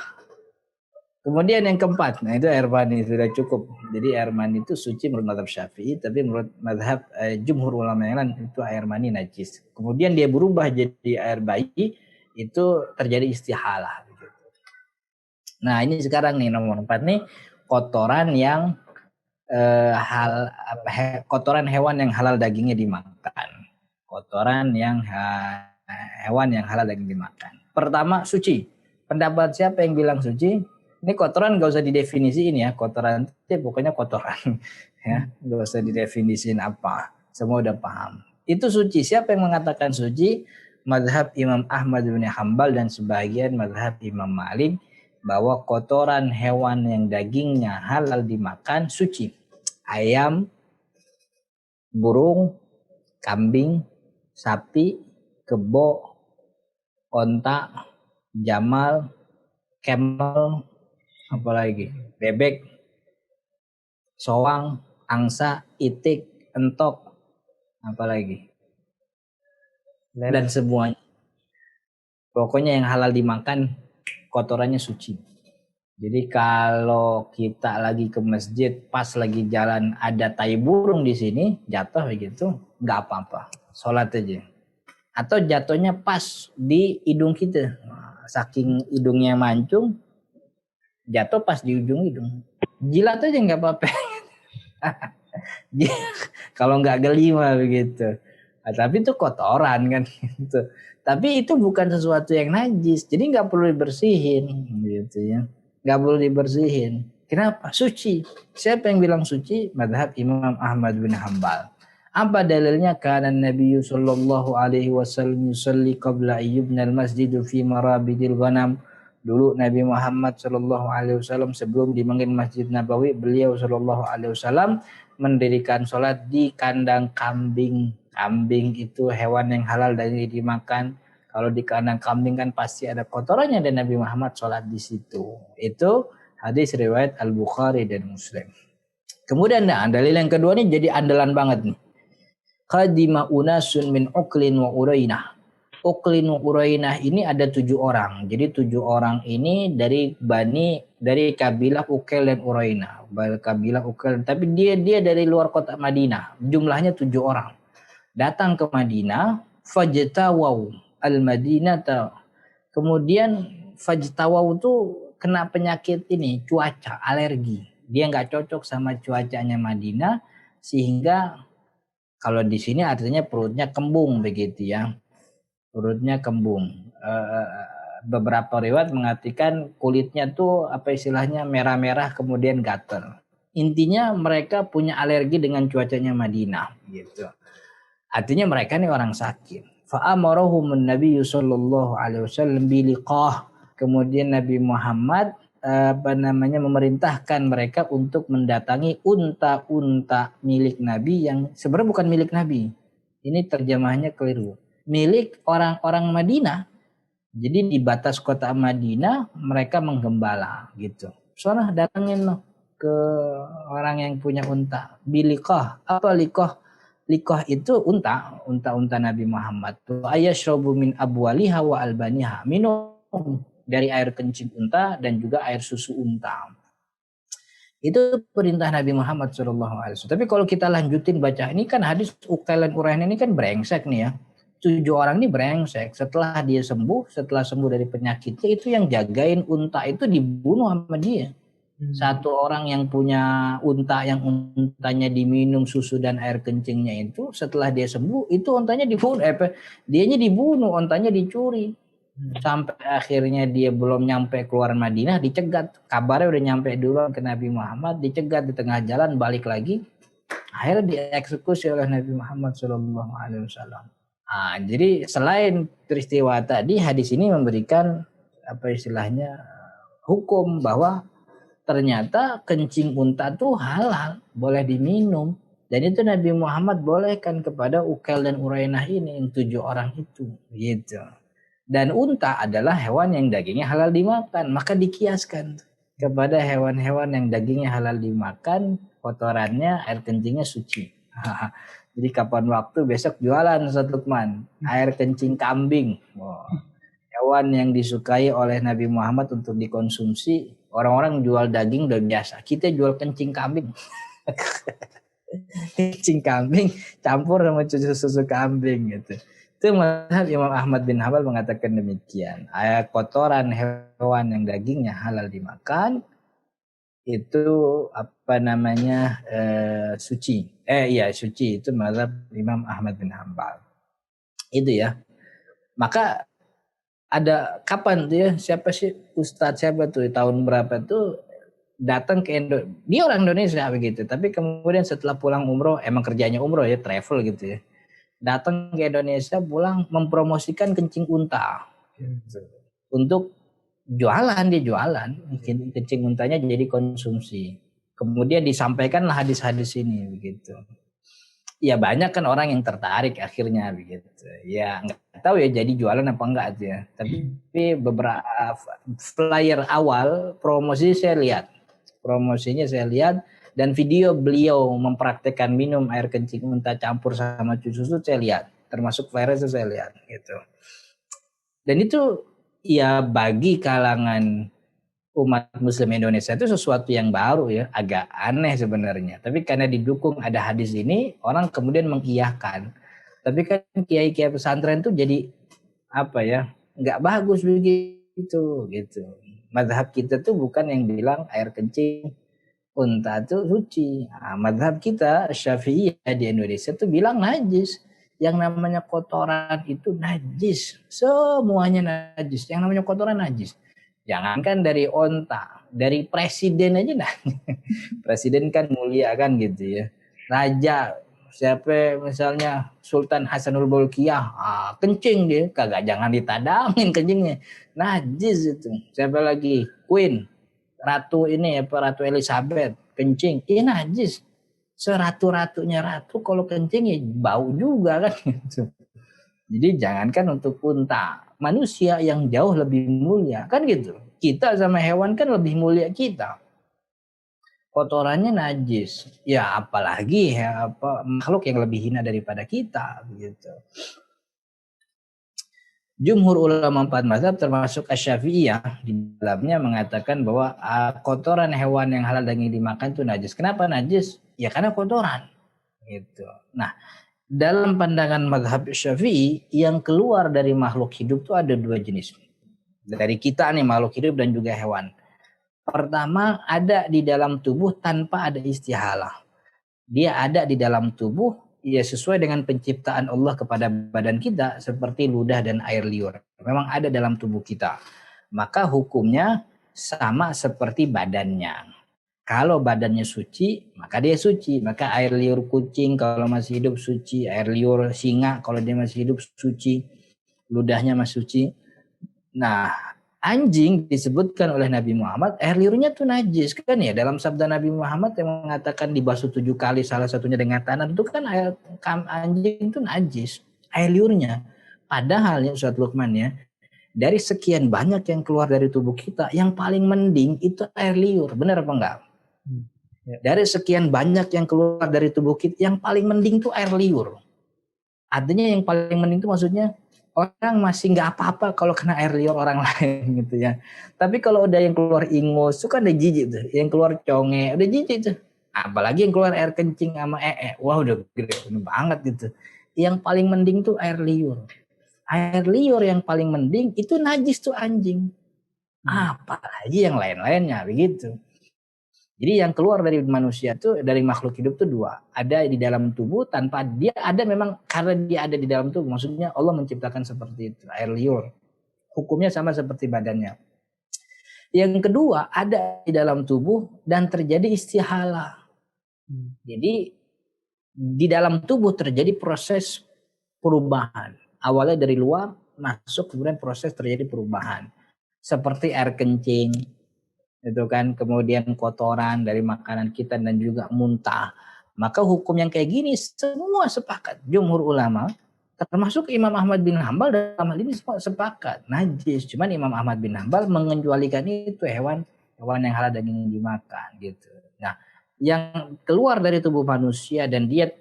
Kemudian yang keempat, nah itu air mani sudah cukup. Jadi air mani itu suci menurut mazhab Syafi'i, tapi menurut mazhab jumhur ulama yang lain itu air mani najis. Kemudian dia berubah jadi air bayi, itu terjadi istihalah. Nah ini sekarang nih nomor 4 nih kotoran yang kotoran hewan yang halal dagingnya dimakan. Kotoran yang hewan yang halal daging dimakan. Pertama suci. Pendapat siapa yang bilang suci? Ini kotoran gak usah didefinisiin ya, kotoran itu pokoknya kotoran ya, gak usah didefinisiin apa, semua udah paham. Itu suci. Siapa yang mengatakan suci? Mazhab Imam Ahmad bin Hanbal dan sebagian mazhab Imam Malik bahwa kotoran hewan yang dagingnya halal dimakan suci. Ayam, burung, kambing, sapi, kebo, onta, jamal, camel, apalagi bebek, soang, angsa, itik, entok, apalagi dan semuanya. Pokoknya yang halal dimakan kotorannya suci. Jadi kalau kita lagi ke masjid pas lagi jalan ada tai burung di sini jatuh begitu nggak apa-apa, sholat aja. Atau jatuhnya pas di hidung kita, saking hidungnya mancung jatuh pas di ujung hidung, jilat aja nggak apa-apa. Kalau nggak geli mah begitu. Nah, tapi itu kotoran kan gitu. Tapi itu bukan sesuatu yang najis, jadi nggak perlu dibersihin gitu ya. Nggak perlu dibersihin. Kenapa? Suci. Siapa yang bilang suci? Mazhab Imam Ahmad bin Hanbal. Apa dalilnya? Karena Nabi sallallahu alaihi wasallam yusalli qabla ayyubnal masjidu fi marabidil ghanam. Dulu Nabi Muhammad sallallahu alaihi wasallam sebelum dibangun Masjid Nabawi, beliau sallallahu alaihi wasallam mendirikan sholat di kandang kambing. Kambing itu hewan yang halal dari dimakan. Kalau di kandang kambing kan pasti ada kotorannya dan Nabi Muhammad sholat di situ. Itu hadis riwayat Al-Bukhari dan Muslim. Kemudian dalil yang kedua ini jadi andalan banget nih. Qadima unasun min uklin wa urainah. Uklinu Urainah ini ada 7 orang. Jadi 7 orang ini dari kabilah Ukel dan Urainah. Kabilah Ukel, tapi dia dari luar kota Madinah. Jumlahnya 7 orang. Datang ke Madinah, fajtawau al-Madinata. Kemudian fajtawau itu kena penyakit ini, cuaca, alergi. Dia nggak cocok sama cuacanya Madinah, sehingga kalau di sini artinya perutnya kembung begitu ya. Perutnya kembung. Beberapa riwayat mengatakan kulitnya tuh apa istilahnya merah-merah kemudian gatal. Intinya mereka punya alergi dengan cuacanya Madinah gitu. Artinya mereka ini orang sakit. Fa'amarohumun Nabi sallallahu alaihi wasallam biliqah. Kemudian Nabi Muhammad memerintahkan mereka untuk mendatangi unta-unta milik Nabi yang sebenarnya bukan milik Nabi. Ini terjemahnya keliru. Milik orang-orang Madinah. Jadi di batas kota Madinah mereka menggembala gitu. Soalnya datangin loh ke orang yang punya unta. Biliqah. Apa liqah? Liqah itu unta Nabi Muhammad. Ayashrabu min abwaliha wa albaniha. Minum dari air kencing unta dan juga air susu unta. Itu perintah Nabi Muhammad SAW. Tapi kalau kita lanjutin baca ini kan hadis Uqail dan Urainah ini kan brengsek nih ya. 7 orang ini brengsek. Setelah sembuh dari penyakitnya, itu yang jagain unta itu dibunuh sama dia. Satu orang yang punya unta yang untanya diminum susu dan air kencingnya itu, setelah dia sembuh itu untanya dibunuh, dianya dibunuh, untanya dicuri. Sampai akhirnya dia belum nyampe keluar Madinah dicegat. Kabarnya udah nyampe duluan ke Nabi Muhammad, dicegat di tengah jalan, balik lagi. Akhirnya dieksekusi oleh Nabi Muhammad SAW. Nah, jadi selain peristiwa tadi, hadis ini memberikan apa istilahnya hukum bahwa ternyata kencing unta tuh halal, boleh diminum. Dan itu Nabi Muhammad bolehkan kepada Uqail dan Urainah ini, yang 7 orang itu gitu. Dan unta adalah hewan yang dagingnya halal dimakan, maka dikiaskan kepada hewan-hewan yang dagingnya halal dimakan, kotorannya, air kencingnya suci. Jadi kapan waktu besok jualan Ustaz Lukman, air kencing kambing. Hewan yang disukai oleh Nabi Muhammad untuk dikonsumsi. Orang-orang jual daging udah biasa, kita jual kencing kambing. Kencing kambing campur sama susu kambing gitu. Itu mazhab Imam Ahmad bin Hanbal mengatakan demikian. Kotoran hewan yang dagingnya halal dimakan itu suci. Suci, itu mazhab Imam Ahmad bin Hanbal. Itu ya. Maka ada kapan tuh ya, siapa sih Ustadz siapa tuh tahun berapa tuh datang ke Indonesia, dia orang Indonesia begitu, tapi kemudian setelah pulang umroh, emang kerjanya umroh ya, travel gitu ya, datang ke Indonesia pulang mempromosikan kencing unta untuk jualan, dia jualan kencing untanya jadi konsumsi. Kemudian disampaikanlah hadis-hadis ini begitu. Ya banyak kan orang yang tertarik akhirnya begitu. Ya nggak tahu ya jadi jualan apa enggak aja. Tapi beberapa flyer awal promosinya saya lihat dan video beliau mempraktekkan minum air kencing unta campur sama susu saya lihat. Termasuk flyer itu saya lihat gitu. Dan itu ya bagi kalangan umat Muslim Indonesia itu sesuatu yang baru ya, agak aneh sebenarnya. Tapi karena didukung ada hadis ini, orang kemudian mengiyahkan. Tapi kan kiai-kiai pesantren tuh jadi apa ya, nggak bagus begitu gitu. Mazhab kita tuh bukan yang bilang air kencing unta tuh suci. Nah, mazhab kita Syafi'iyah di Indonesia tuh bilang najis. Yang namanya kotoran itu najis, semuanya najis. Yang namanya kotoran najis. Jangankan dari onta, dari presiden aja nah. Presiden kan mulia kan gitu ya. Raja, siapa misalnya Sultan Hasanul Bolkiah, kencing dia, kagak jangan ditadangin kencingnya. Najis itu. Siapa lagi? Queen, Ratu ini Ratu Elizabeth, kencing, najis. Seratu-ratunya ratu kalau kencing ya bau juga kan gitu. Jadi jangankan untuk unta, manusia yang jauh lebih mulia kan gitu. Kita sama hewan kan lebih mulia kita. Kotorannya najis. Ya apalagi makhluk yang lebih hina daripada kita gitu. Jumhur ulama empat mazhab termasuk Asy-Syafi'iyah di dalamnya mengatakan bahwa kotoran hewan yang halal daging dimakan itu najis. Kenapa najis? Ya karena kotoran. Gitu. Nah, dalam pandangan mazhab Syafi'i yang keluar dari makhluk hidup itu ada dua jenis. Dari kita nih makhluk hidup dan juga hewan. Pertama ada di dalam tubuh tanpa ada istihalah. Dia ada di dalam tubuh ya sesuai dengan penciptaan Allah kepada badan kita seperti ludah dan air liur. Memang ada dalam tubuh kita. Maka hukumnya sama seperti badannya. Kalau badannya suci, maka dia suci. Maka air liur kucing kalau masih hidup suci, air liur singa kalau dia masih hidup suci, ludahnya masih suci. Nah, anjing disebutkan oleh Nabi Muhammad air liurnya tuh najis kan ya, dalam sabda Nabi Muhammad yang mengatakan dibasuh 7 kali salah satunya dengan tanah itu kan air anjing itu najis air liurnya. Padahal ya Ustaz Lukman ya, dari sekian banyak yang keluar dari tubuh kita yang paling mending itu air liur, benar apa enggak? Ya. Dari sekian banyak yang keluar dari tubuh kita yang paling mending tuh air liur. Artinya yang paling mending itu maksudnya orang masih nggak apa-apa kalau kena air liur orang lain gitu ya. Tapi kalau udah yang keluar ingus itu kan udah jijik tuh. Yang keluar conge udah jijik tuh. Apalagi yang keluar air kencing sama wah udah gede banget gitu. Yang paling mending tuh air liur. Air liur yang paling mending itu najis tuh anjing. Apalagi yang lain-lainnya begitu. Jadi yang keluar dari manusia tuh, dari makhluk hidup tuh dua. Ada di dalam tubuh tanpa dia ada memang karena dia ada di dalam tubuh. Maksudnya Allah menciptakan seperti itu, air liur. Hukumnya sama seperti badannya. Yang kedua ada di dalam tubuh dan terjadi istihala. Jadi di dalam tubuh terjadi proses perubahan. Awalnya dari luar masuk kemudian proses terjadi perubahan. Seperti air kencing, itu kan, kemudian kotoran dari makanan kita dan juga muntah. Maka hukum yang kayak gini semua sepakat jumhur ulama termasuk Imam Ahmad bin Hambal dalam hal ini semua sepakat najis. Cuman Imam Ahmad bin Hambal mengecualikan itu hewan yang halal daging dimakan gitu. Nah, yang keluar dari tubuh manusia dan dia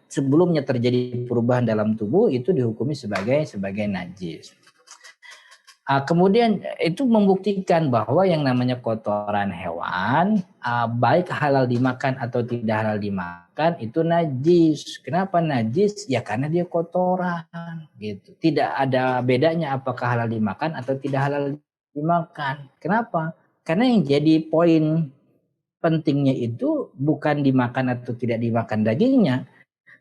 sebelumnya terjadi perubahan dalam tubuh itu dihukumi sebagai najis. Kemudian itu membuktikan bahwa yang namanya kotoran hewan baik halal dimakan atau tidak halal dimakan itu najis. Kenapa najis? Ya karena dia kotoran gitu. Tidak ada bedanya apakah halal dimakan atau tidak halal dimakan. Kenapa? Karena yang jadi poin pentingnya itu bukan dimakan atau tidak dimakan dagingnya,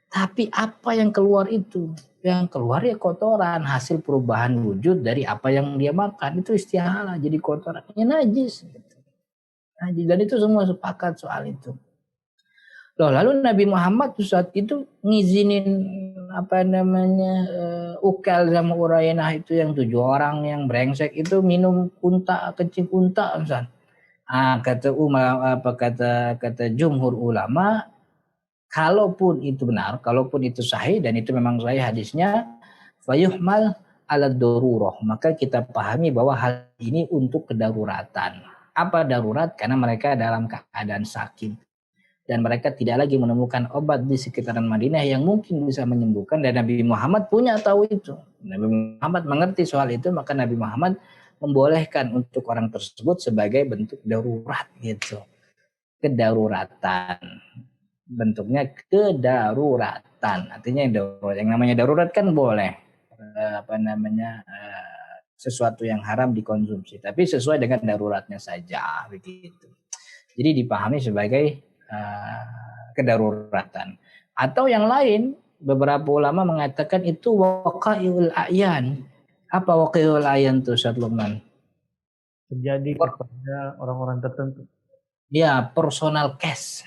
tapi apa yang keluar itu. Yang keluar ya kotoran, hasil perubahan wujud dari apa yang dia makan. Itu istihalah, jadi kotoran. Ya najis. Najis. Dan itu semua sepakat soal itu. Loh, lalu Nabi Muhammad saat itu ngizinin Ukal sama Urainah itu yang 7 orang yang brengsek itu minum unta, kencing unta. Kata jumhur ulama, kalaupun itu benar, kalaupun itu sahih dan itu memang sahih hadisnya, fayuhmal ala darurah, maka kita pahami bahwa hal ini untuk kedaruratan. Apa darurat? Karena mereka dalam keadaan sakit dan mereka tidak lagi menemukan obat di sekitaran Madinah yang mungkin bisa menyembuhkan, dan Nabi Muhammad punya tahu itu. Nabi Muhammad mengerti soal itu, maka Nabi Muhammad membolehkan untuk orang tersebut sebagai bentuk darurat gitu. Kedaruratan. Bentuknya kedaruratan, artinya yang namanya darurat kan boleh sesuatu yang haram dikonsumsi, tapi sesuai dengan daruratnya saja begitu. Jadi dipahami sebagai kedaruratan. Atau yang lain, beberapa ulama mengatakan itu waqai'ul a'yan. Apa waqai'ul a'yan itu, Ustaz Luqman? Terjadi kepada orang-orang tertentu. Ya, personal case.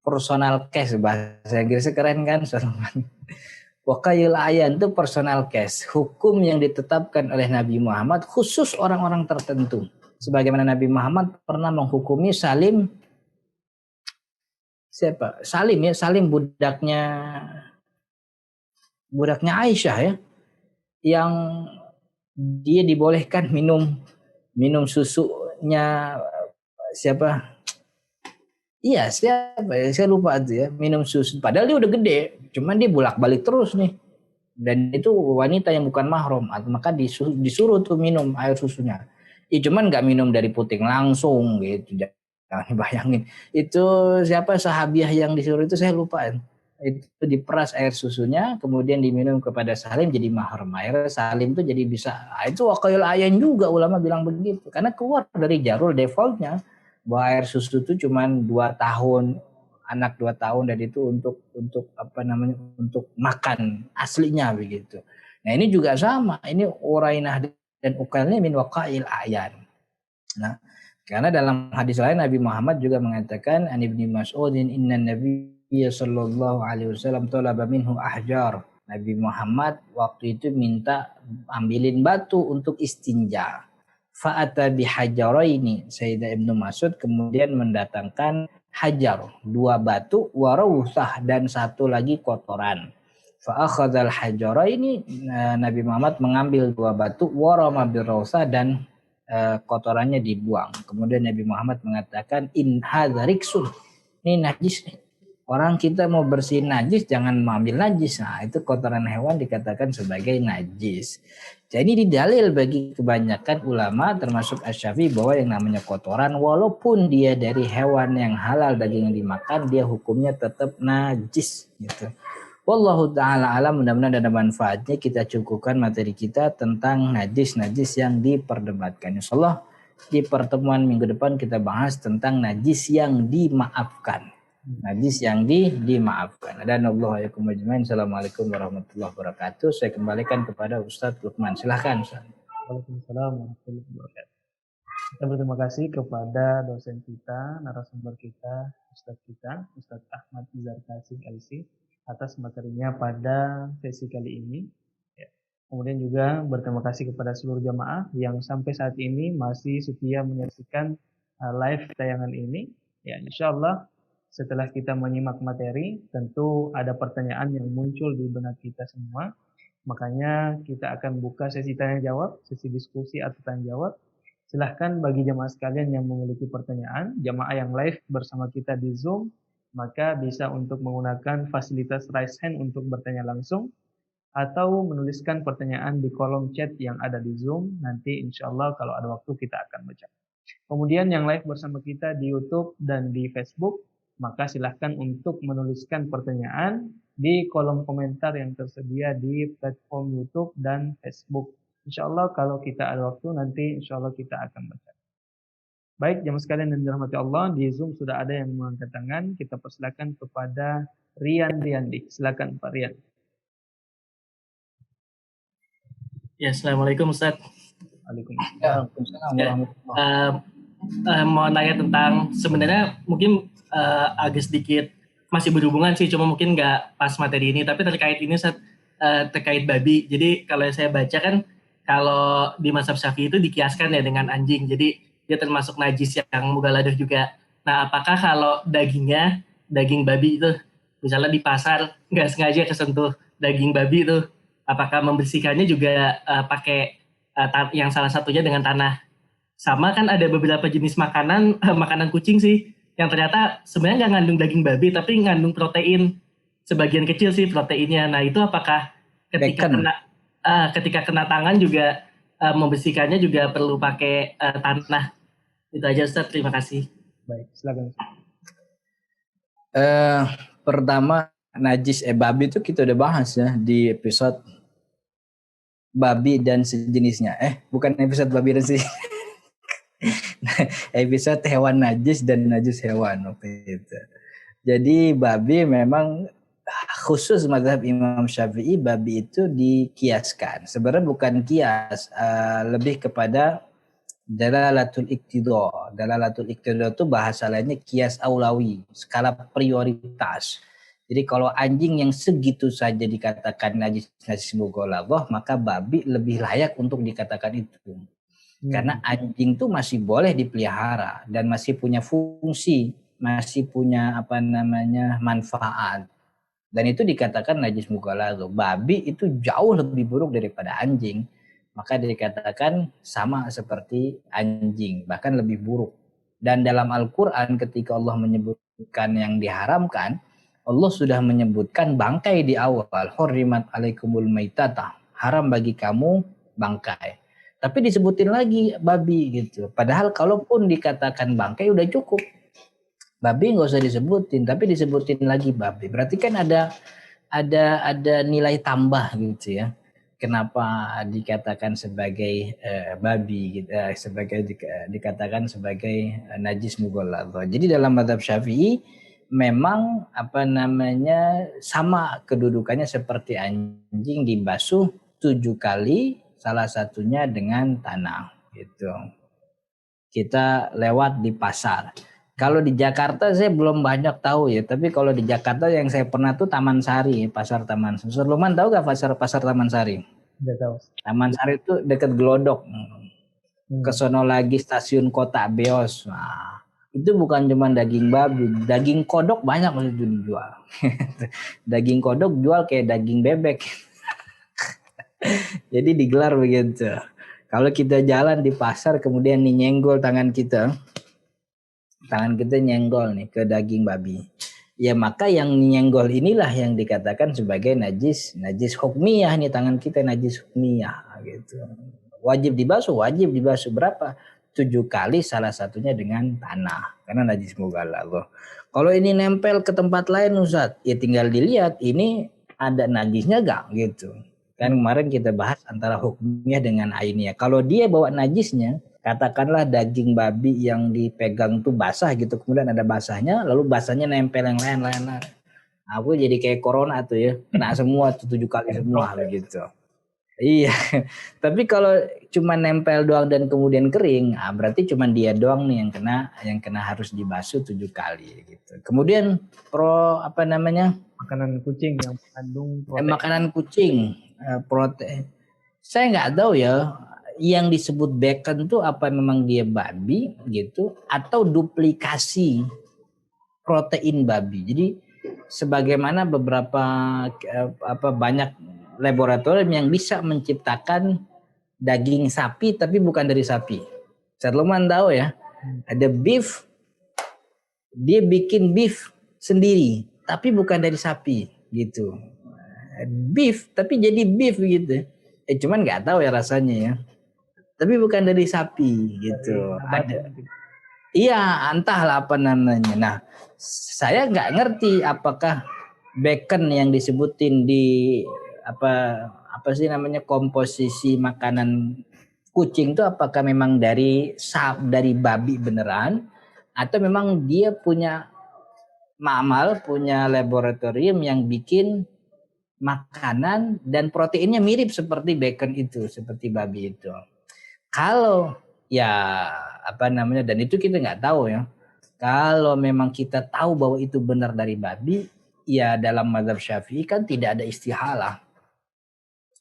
Personal case, bahasa Inggrisnya keren kan? Waqai'ul a'yan itu personal case, hukum yang ditetapkan oleh Nabi Muhammad khusus orang-orang tertentu. Sebagaimana Nabi Muhammad pernah menghukumi Salim budaknya Aisyah ya, yang dia dibolehkan minum susunya siapa? Iya, siapa ya? Saya lupa tuh ya, minum susu. Padahal dia udah gede, cuman dia bolak-balik terus nih. dan itu wanita yang bukan mahram, maka disuruh tuh minum air susunya. Cuman nggak minum dari puting langsung gitu, jangan bayangin. Itu siapa sahabiah yang disuruh itu saya lupa. Itu diperas air susunya, kemudian diminum kepada Salim jadi mahram. Akhirnya Salim tuh jadi bisa. Itu waqil ayan juga ulama bilang begitu, karena keluar dari jarul defaultnya bahwa air susu itu cuman 2 tahun, anak 2 tahun, dan itu untuk apa namanya, untuk makan aslinya begitu. Nah ini juga sama, ini urainah dan ukalnya min waqa'il ayan. Nah, karena dalam hadis lain Nabi Muhammad juga mengatakan an Ibnu Mas'udin inna Nabiyya sallallahu alaihi wasallam talaba minhu ahjar. Nabi Muhammad waktu itu minta ambilin batu untuk istinja. Fa'ata bihajaraini. Sayyidah Ibnu Mas'ud kemudian mendatangkan hajar, 2 batu, warawsah, dan 1 lagi kotoran. Fa'akhadzal hajaraini, Nabi Muhammad mengambil 2 batu, warama birrawsah, dan kotorannya dibuang. Kemudian Nabi Muhammad mengatakan in hadza riksun. Ini najis nih. Orang kita mau bersihin najis jangan mengambil najis. Nah, itu kotoran hewan dikatakan sebagai najis. Jadi didalil bagi kebanyakan ulama termasuk Asy-Syafi'i bahwa yang namanya kotoran walaupun dia dari hewan yang halal daging yang dimakan, dia hukumnya tetap najis gitu. Wallahu ta'ala alam, mudah-mudahan ada manfaatnya. Kita cukupkan materi kita tentang najis-najis yang diperdebatkan. Insyaallah di pertemuan minggu depan kita bahas tentang najis yang dimaafkan. Najis yang dimaafkan. Dan Allah yakum ajmain. Assalamualaikum warahmatullahi wabarakatuh. Saya kembalikan kepada Ustadz Lukman. Silahkan Ustaz. Waalaikumsalam warahmatullahi wabarakatuh. Kita berterima kasih kepada dosen kita, narasumber kita, Ustadz Ahmad Zarkasi LC, atas materinya pada sesi kali ini. Ya. Kemudian juga berterima kasih kepada seluruh jamaah yang sampai saat ini masih setia menyaksikan live tayangan ini. Ya, insya Allah setelah kita menyimak materi, tentu ada pertanyaan yang muncul di benak kita semua. Makanya kita akan buka sesi tanya jawab, sesi diskusi atau tanya jawab. Silahkan bagi jamaah sekalian yang memiliki pertanyaan, jamaah yang live bersama kita di Zoom, maka bisa untuk menggunakan fasilitas raise hand untuk bertanya langsung, atau menuliskan pertanyaan di kolom chat yang ada di Zoom. Nanti insya Allah kalau ada waktu kita akan baca. Kemudian yang live bersama kita di YouTube dan di Facebook, maka silahkan untuk menuliskan pertanyaan di kolom komentar yang tersedia di platform YouTube dan Facebook. Insya Allah kalau kita ada waktu nanti insya Allah kita akan baca. Baik, jamaah sekalian yang dirahmati Allah, di Zoom sudah ada yang mengangkat tangan. Kita persilakan kepada Rian Riandi. Silakan Pak Rian. Ya, Assalamualaikum Ustaz. Waalaikumsalam. Ya, mau nanya tentang, sebenarnya mungkin agak sedikit masih berhubungan sih, cuma mungkin nggak pas materi ini, tapi terkait ini Ustaz, terkait babi. Jadi kalau saya baca kan, kalau di mazhab Syafi'i itu dikiaskan ya dengan anjing. Jadi dia termasuk najis yang mughalladah juga. Nah, apakah kalau daging babi itu, misalnya di pasar nggak sengaja kesentuh daging babi itu, apakah membersihkannya juga pakai yang salah satunya dengan tanah? Sama kan ada beberapa jenis makanan kucing sih, yang ternyata sebenarnya nggak ngandung daging babi, tapi ngandung protein, sebagian kecil sih proteinnya. Nah itu apakah ketika kena tangan juga membersihkannya juga perlu pakai tanah? Itu aja Ustaz, terima kasih. Baik, silakan. Pertama, najis babi itu kita udah bahas ya di episode babi dan sejenisnya. Bukan episode babi dan sejenisnya. Episode hewan najis dan najis hewan waktu itu. Jadi babi memang khusus mazhab Imam Syafi'i, babi itu dikiaskan. Sebenarnya bukan kias, lebih kepada dalalatul iqtida. Dalalatul iqtida itu bahasa lainnya kias aulawi, skala prioritas. Jadi kalau anjing yang segitu saja dikatakan najis mughalladah, maka babi lebih layak untuk dikatakan itu. Karena anjing itu masih boleh dipelihara dan masih punya fungsi, masih punya manfaat. Dan itu dikatakan najis mughalladah. Babi itu jauh lebih buruk daripada anjing. Maka dikatakan sama seperti anjing, bahkan lebih buruk. Dan dalam Al-Quran ketika Allah menyebutkan yang diharamkan, Allah sudah menyebutkan bangkai di awal. Hurrimat alaikumul maitata. Haram bagi kamu bangkai. Tapi disebutin lagi babi gitu. Padahal kalaupun dikatakan bangkai udah cukup. Babi nggak usah disebutin, tapi disebutin lagi babi. Berarti kan ada nilai tambah gitu ya. Kenapa dikatakan sebagai babi gitu, dikatakan sebagai najis mughalladh. Jadi dalam mazhab Syafi'i memang apa namanya sama kedudukannya seperti anjing dibasuh 7 kali, salah satunya dengan tanah gitu. Kita lewat di pasar. Kalau di Jakarta saya belum banyak tahu ya, tapi kalau di Jakarta yang saya pernah tuh Taman Sari, pasar Taman Sari. Ustaz Luman tahu gak pasar Taman Sari? Tidak tahu. Taman Sari itu dekat Glodok. Hmm. Kesono lagi stasiun Kota Beos. Nah, itu bukan cuma daging babi, daging kodok banyak itu dijual. Daging kodok jual kayak daging bebek. Jadi digelar begitu. Kalau kita jalan di pasar kemudian nih nyenggol tangan kita nyenggol nih ke daging babi. Ya maka yang nyenggol inilah yang dikatakan sebagai najis hukmiyah nih, tangan kita najis hukmiyah gitu. Wajib dibasuh berapa? 7 kali, salah satunya dengan tanah karena najis mughalladh. Kalau ini nempel ke tempat lain Ustaz, ya tinggal dilihat ini ada najisnya gak gitu. Kan kemarin kita bahas antara hukmiyah dengan ainiyah. Kalau dia bawa najisnya, katakanlah daging babi yang dipegang tuh basah gitu, kemudian ada basahnya, lalu basahnya nempel yang lain. Aku jadi kayak corona tuh ya, kena semua tuh 7 kali semua begitu. Iya, tapi kalau cuma nempel doang dan kemudian kering, berarti cuma dia doang nih yang kena harus dibasuh 7 kali gitu. Kemudian Makanan kucing yang mengandung protein. makanan kucing protein. Saya nggak tahu ya, yang disebut bacon tuh apa memang dia babi gitu atau duplikasi protein babi. Jadi sebagaimana beberapa banyak laboratorium yang bisa menciptakan daging sapi tapi bukan dari sapi. Saya lumayan tahu ya. Ada beef, dia bikin beef sendiri tapi bukan dari sapi gitu. Beef tapi jadi beef gitu. Cuman nggak tahu ya rasanya ya. Tapi bukan dari sapi gitu. Ada. Iya, entahlah apa namanya. Nah, saya nggak ngerti apakah bacon yang disebutin di apa sih namanya komposisi makanan kucing itu apakah memang dari babi beneran atau memang dia punya punya laboratorium yang bikin makanan dan proteinnya mirip seperti bacon itu, seperti babi itu. Kalau ya dan itu kita nggak tahu ya. Kalau memang kita tahu bahwa itu benar dari babi, ya dalam mazhab Syafi'i kan tidak ada istihalah.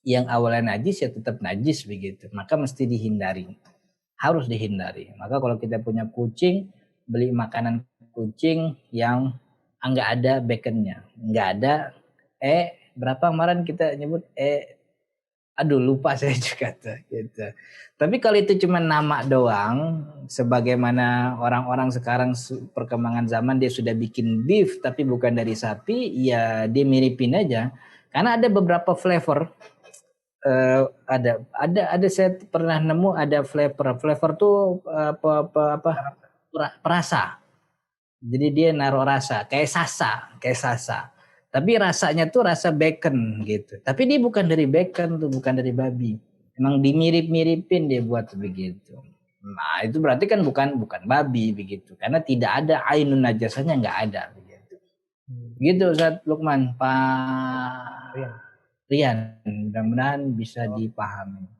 Yang awalnya najis ya tetap najis begitu. Maka mesti dihindari. Harus dihindari. Maka kalau kita punya kucing, beli makanan kucing yang nggak ada baconnya, nggak ada berapa kemarin kita nyebut aduh lupa saya juga tuh gitu. Tapi kalau itu cuma nama doang, sebagaimana orang-orang sekarang perkembangan zaman dia sudah bikin beef tapi bukan dari sapi, ya dia miripin aja. Karena ada beberapa flavor, ada saya pernah nemu ada flavor tuh perasa. Jadi dia naruh rasa kayak sasa. Tapi rasanya tuh rasa bacon gitu. Tapi dia bukan dari bacon tuh, bukan dari babi. Emang dimirip-miripin dia buat begitu. Nah, itu berarti kan bukan babi begitu. Karena tidak ada ainun najasanya, nggak ada begitu. Gitu Ustaz Lukman, Pak Rian. Mudah-mudahan bisa dipahami.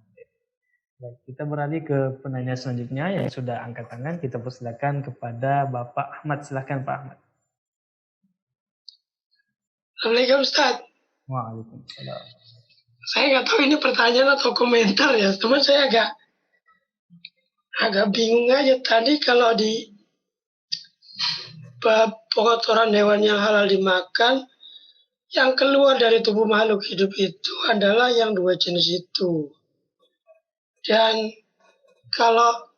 Baik, kita beralih ke penanya selanjutnya yang sudah angkat tangan. Kita persilakan kepada Bapak Ahmad. Silakan Pak Ahmad. Assalamualaikum Ustaz. Waalaikumsalam. Saya nggak tahu ini pertanyaan atau komentar ya, teman saya agak bingung aja tadi kalau di bab kotoran hewan yang halal dimakan, yang keluar dari tubuh makhluk hidup itu adalah yang 2 jenis itu. Dan kalau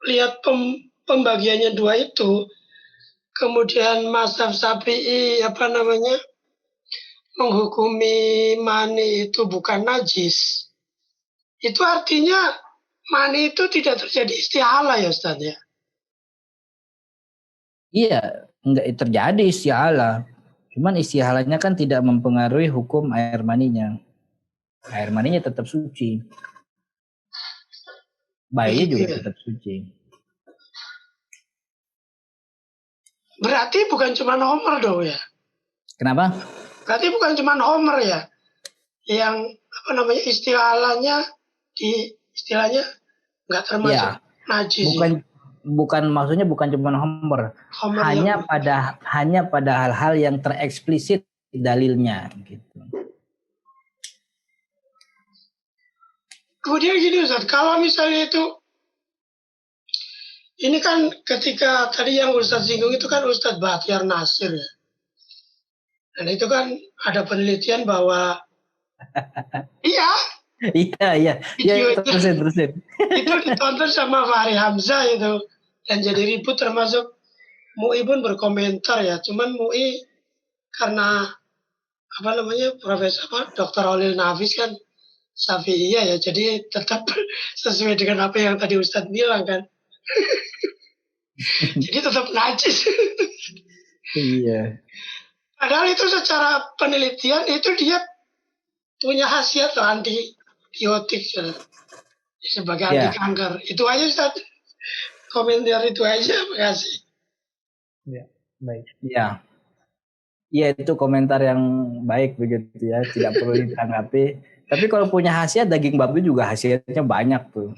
lihat pembagiannya 2 itu, kemudian mazhab Syafi'i menghukumi mani itu bukan najis, itu artinya mani itu tidak terjadi istihalah ya Ustaz ya? Iya, enggak terjadi istihalah. Cuman istihalahnya kan tidak mempengaruhi hukum air maninya. Air maninya tetap suci. Bayinya juga tetap suci. Berarti bukan cuma Homer dong ya? Kenapa? Berarti bukan cuma Homer ya? Yang istilahnya nggak termasuk najis. Bukan maksudnya bukan cuma Homer. Hanya pada hal-hal yang tereksplisit dalilnya gitu. Kemudian gini Ustaz, kalau misalnya itu ini kan ketika tadi yang Ustaz singgung itu kan Ustaz Bahtiar Nasir ya. Dan itu kan ada penelitian bahwa iya. Terusin. Itu ditonton sama Fahri Hamzah itu dan jadi ribut, termasuk MUI pun berkomentar ya. Cuman MUI karena Profesor Dr. Holil Nafis kan Syafi'iyah ya, jadi tetap sesuai dengan apa yang tadi Ustadz bilang kan. Jadi tetap najis. Iya. Padahal itu secara penelitian itu dia punya khasiat antibiotik sebagai anti kanker. Itu aja Ustaz. Komentar itu aja, makasih. Ya, baik. Iya. Iya, itu komentar yang baik begitu ya, tidak perlu ditanggapi. Tapi kalau punya khasiat, daging babi juga khasiatnya banyak tuh.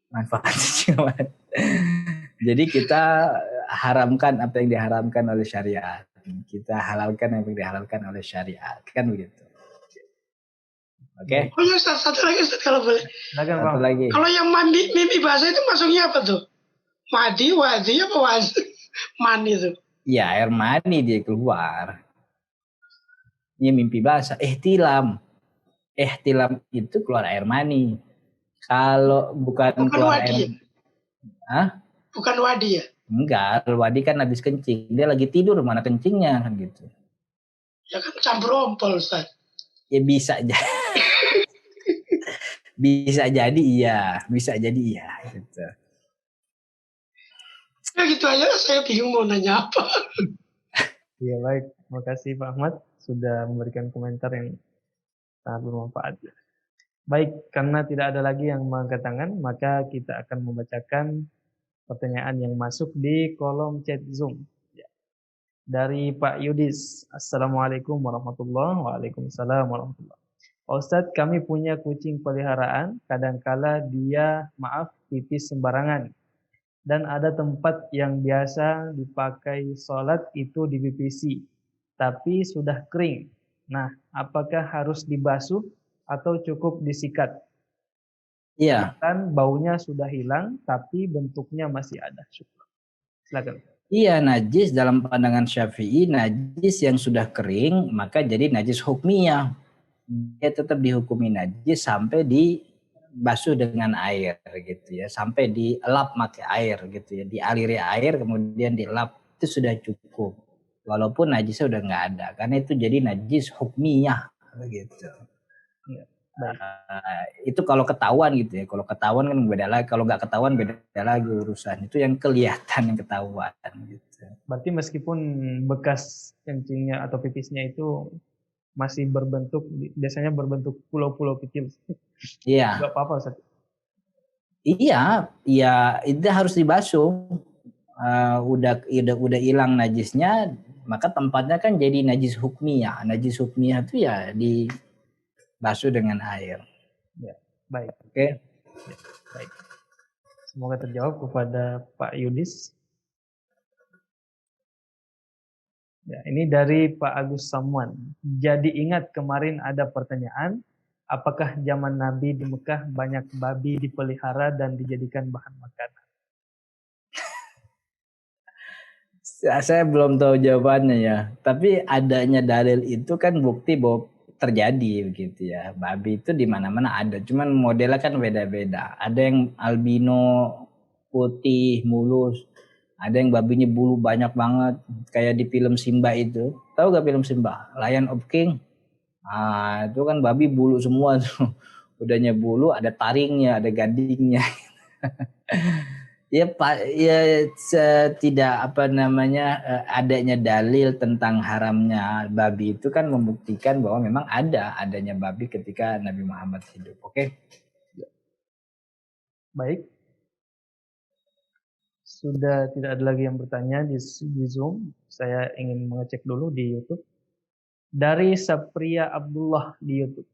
Manfaatnya banyak. Jadi kita haramkan apa yang diharamkan oleh syariat. Kita halalkan apa yang dihalalkan oleh syariat. Kan begitu. Oke. Oh ya Ustaz, satu lagi Ustaz kalau boleh. Satu lagi. Kalau yang mimpi basah itu masuknya apa tuh? Madi, wadi, apa wadi? Mani tuh. Ya, air mani dia keluar. Ini mimpi basah. Ihtilam itu keluar air mani. Kalau bukan keluar wadi, air. Hah? Bukan wadi ya? Enggak, wadi kan habis kencing. Dia lagi tidur, mana kencingnya kan gitu. Ya kan campur ompol Ustaz. Ya bisa aja. Bisa jadi iya gitu. Ya gitu aja, saya bingung mau nanya apa. Ya baik, makasih Pak Ahmad sudah memberikan komentar yang sangat bermanfaat. Baik, karena tidak ada lagi yang mengangkat tangan, maka kita akan membacakan pertanyaan yang masuk di kolom chat Zoom. Ya. Dari Pak Yudis, Assalamualaikum warahmatullahi wabarakatuh. Waalaikumsalam warahmatullahi wabarakatuh. Pak Ustadz, kami punya kucing peliharaan, kadangkala dia pipis sembarangan. Dan ada tempat yang biasa dipakai sholat itu dipipisi, tapi sudah kering. Nah, apakah harus dibasuh atau cukup disikat? Iya. Kan baunya sudah hilang, tapi bentuknya masih ada. Silakan. Iya, najis dalam pandangan Syafi'i, najis yang sudah kering maka jadi najis hukmiyah. Dia tetap dihukumi najis sampai dibasuh dengan air gitu ya, sampai dielap pakai air gitu ya, dialiri air kemudian dielap, itu sudah cukup. Walaupun najisnya udah nggak ada, karena itu jadi najis hukmiyah begitu. Ya. Itu kalau ketahuan gitu ya, kalau ketahuan kan beda lagi, kalau nggak ketahuan beda lagi urusan. Itu yang kelihatan, yang ketahuan gitu. Berarti meskipun bekas kencingnya atau pipisnya itu masih berbentuk, biasanya berbentuk pulau-pulau kecil. Iya. Nggak apa-apa Ustaz. Iya, itu harus dibasuh. Udah hilang najisnya, maka tempatnya kan jadi najis hukmiyah. Najis hukmiyah itu ya dibasuh dengan air. Ya, baik. Oke. Ya, baik. Semoga terjawab kepada Pak Yudis. Ya, ini dari Pak Agus Samuan. Jadi ingat kemarin ada pertanyaan, apakah zaman Nabi di Mekah banyak babi dipelihara dan dijadikan bahan makanan? Saya belum tahu jawabannya ya. Tapi adanya dalil itu kan bukti bahwa terjadi begitu ya. Babi itu di mana-mana ada. Cuman modelnya kan beda-beda. Ada yang albino, putih, mulus. Ada yang babinya bulu banyak banget, kayak di film Simba itu. Tahu gak film Simba? Lion of King. Ah, itu kan babi bulu semua tuh. Udahnya bulu, ada taringnya, ada gadingnya. Ya Pak, ya tidak apa namanya adanya dalil tentang haramnya babi itu kan membuktikan bahwa memang adanya babi ketika Nabi Muhammad hidup. Oke. Baik, sudah tidak ada lagi yang bertanya di Zoom. Saya ingin mengecek dulu di YouTube. Dari Sapria Abdullah di YouTube.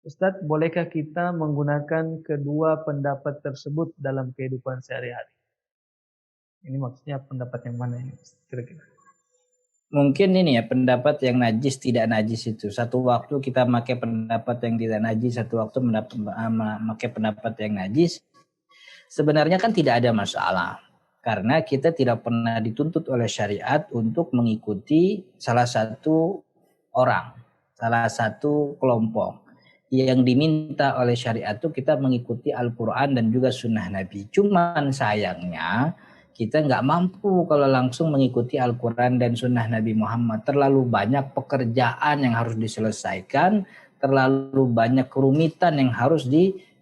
Ustadz, bolehkah kita menggunakan kedua pendapat tersebut dalam kehidupan sehari-hari? Ini maksudnya pendapat yang mana ini, kira-kira? Mungkin ini ya pendapat yang najis tidak najis itu. Satu waktu kita pakai pendapat yang tidak najis, satu waktu memakai pendapat yang najis. Sebenarnya kan tidak ada masalah. Karena kita tidak pernah dituntut oleh syariat untuk mengikuti salah satu orang, salah satu kelompok. Yang diminta oleh syariat itu kita mengikuti Al-Quran dan juga sunnah Nabi. Cuman sayangnya kita nggak mampu kalau langsung mengikuti Al-Quran dan sunnah Nabi Muhammad. Terlalu banyak pekerjaan yang harus diselesaikan, terlalu banyak kerumitan yang harus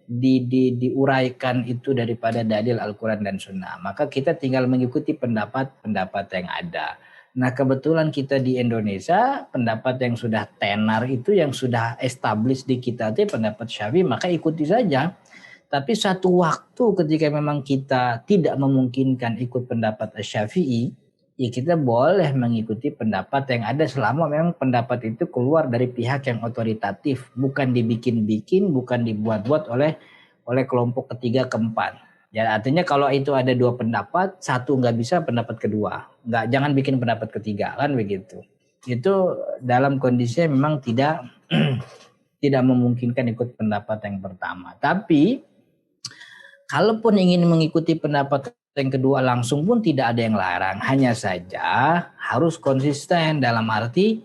diuraikan itu daripada dalil Al-Quran dan sunnah. Maka kita tinggal mengikuti pendapat-pendapat yang ada. Nah kebetulan kita di Indonesia pendapat yang sudah tenar itu yang sudah established di kita itu pendapat Syafi'i, maka ikuti saja. Tapi satu waktu ketika memang kita tidak memungkinkan ikut pendapat Syafi'i, ya kita boleh mengikuti pendapat yang ada selama memang pendapat itu keluar dari pihak yang otoritatif, bukan dibikin-bikin, bukan dibuat-buat oleh kelompok ketiga keempat. Ya artinya kalau itu ada dua pendapat, satu nggak bisa, pendapat kedua jangan bikin pendapat ketiga kan begitu. Itu dalam kondisi memang tidak tidak memungkinkan ikut pendapat yang pertama. Tapi kalaupun ingin mengikuti pendapat yang kedua langsung pun tidak ada yang larang. Hanya saja harus konsisten dalam arti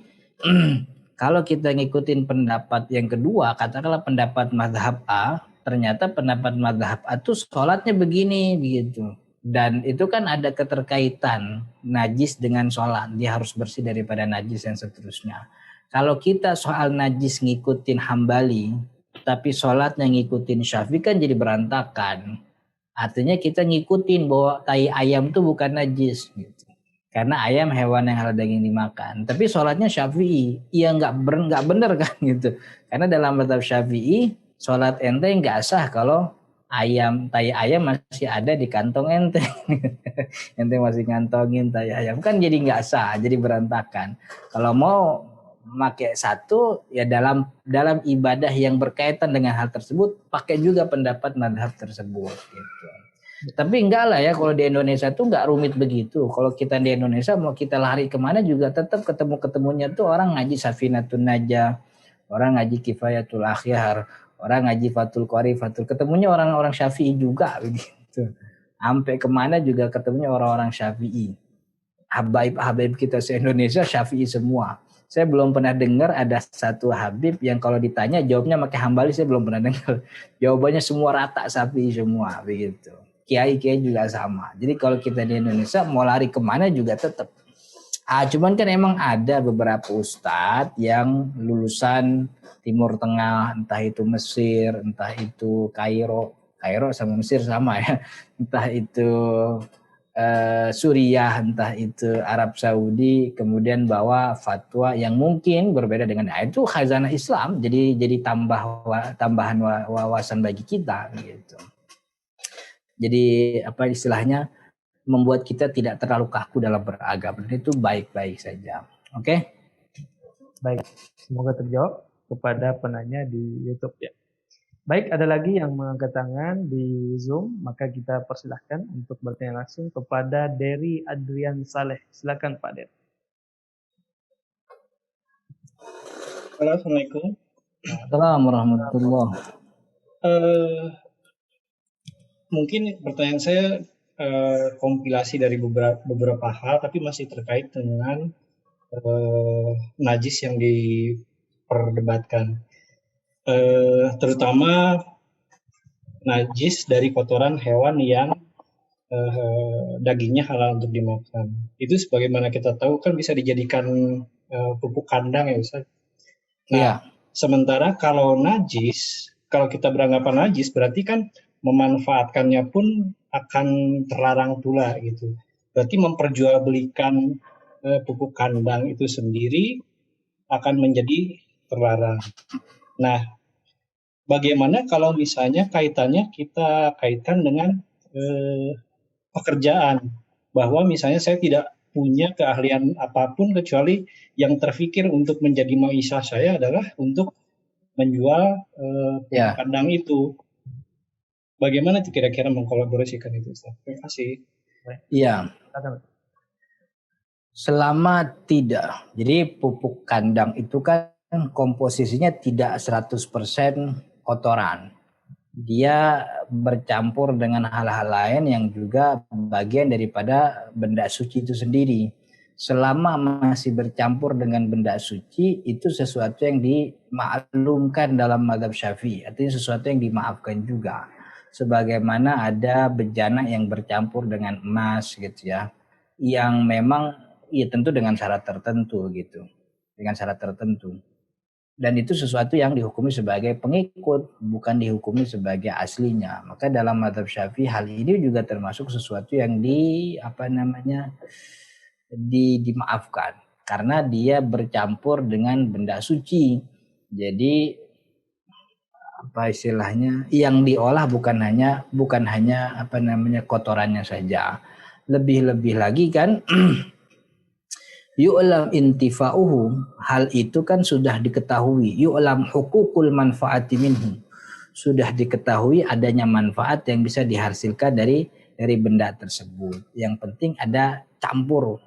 kalau kita ngikutin pendapat yang kedua, katakanlah pendapat mazhab A, ternyata pendapat mazhab A itu sholatnya begini begitu. Dan itu kan ada keterkaitan najis dengan sholat. Dia harus bersih daripada najis dan seterusnya. Kalau kita soal najis ngikutin Hambali, tapi sholatnya ngikutin Syafi'i kan jadi berantakan. Artinya kita ngikutin bahwa tai ayam itu bukan najis gitu. Karena ayam hewan yang halal daging dimakan. Tapi sholatnya Syafi'i, ya nggak benar kan gitu. Karena dalam mazhab Syafi'i, sholat ente nggak sah kalau tai ayam masih ada di kantong ente. Ente masih ngantongin tai ayam, kan jadi nggak sah, jadi berantakan. Kalau mau pakai satu, ya dalam ibadah yang berkaitan dengan hal tersebut, pakai juga pendapat mazhab tersebut gitu. Tapi enggak lah ya, kalau di Indonesia tuh enggak rumit begitu. Kalau kita di Indonesia mau kita lari kemana juga tetap ketemunya tuh orang ngaji Safinatun Najah, orang ngaji Kifayatul Akhyar, orang ngaji Fathul Qari, ketemunya orang-orang Syafi'i juga begitu. Sampai kemana juga ketemunya orang-orang Syafi'i. Habaib kita se-Indonesia Syafi'i semua. Saya belum pernah dengar ada satu Habib yang kalau ditanya jawabnya pakai Hambali, saya belum pernah dengar. Jawabannya semua rata Syafi'i semua begitu. Kiai juga sama. Jadi kalau kita di Indonesia mau lari kemana juga tetap. Cuman kan emang ada beberapa ustadz yang lulusan Timur Tengah, entah itu Mesir, entah itu Kairo sama Mesir sama ya, entah itu Suriah, entah itu Arab Saudi, kemudian bawa fatwa yang mungkin berbeda dengan itu khazanah Islam, jadi tambahan wawasan bagi kita gitu. Jadi apa istilahnya membuat kita tidak terlalu kaku dalam beragama, dan itu baik-baik saja. Oke? Baik, semoga terjawab kepada penanya di YouTube ya. Baik, ada lagi yang mengangkat tangan di Zoom, maka kita persilahkan untuk bertanya langsung kepada Dery Adrian Saleh. Silakan Pak Der. Halo, Assalamualaikum. Assalamualaikum warahmatullahi. Mungkin pertanyaan saya kompilasi dari beberapa hal, tapi masih terkait dengan najis yang diperdebatkan. Terutama najis dari kotoran hewan yang dagingnya halal untuk dimakan. Itu sebagaimana kita tahu kan bisa dijadikan pupuk kandang ya Ustaz. Nah, sementara kalau najis, kalau kita beranggapan najis berarti kan memanfaatkannya pun akan terlarang pula gitu. Berarti memperjualbelikan pupuk kandang itu sendiri akan menjadi terlarang. Nah, bagaimana kalau misalnya kaitannya kita kaitkan dengan pekerjaan, bahwa misalnya saya tidak punya keahlian apapun kecuali yang terfikir untuk menjadi maisha saya adalah untuk menjual pupuk kandang itu. Bagaimana kira-kira mengkolaborasikan itu, Ustaz? Terima kasih. Iya. Selama tidak. Jadi pupuk kandang itu kan komposisinya tidak 100% kotoran. Dia bercampur dengan hal-hal lain yang juga bagian daripada benda suci itu sendiri. Selama masih bercampur dengan benda suci, itu sesuatu yang dimaklumkan dalam mazhab Syafi'i. Artinya sesuatu yang dimaafkan juga. Sebagaimana ada bejana yang bercampur dengan emas gitu ya. Yang memang ya tentu dengan syarat tertentu gitu. Dengan syarat tertentu. Dan itu sesuatu yang dihukumi sebagai pengikut, bukan dihukumi sebagai aslinya. Maka dalam mazhab Syafi'i hal ini juga termasuk sesuatu yang dimaafkan karena dia bercampur dengan benda suci. Jadi apa istilahnya, yang diolah bukan hanya kotorannya saja. Lebih-lebih lagi kan yu'lam intifa'uhu, hal itu kan sudah diketahui. Yu'lam hukukul manfaati minhu, sudah diketahui adanya manfaat yang bisa dihasilkan dari benda tersebut. Yang penting ada campur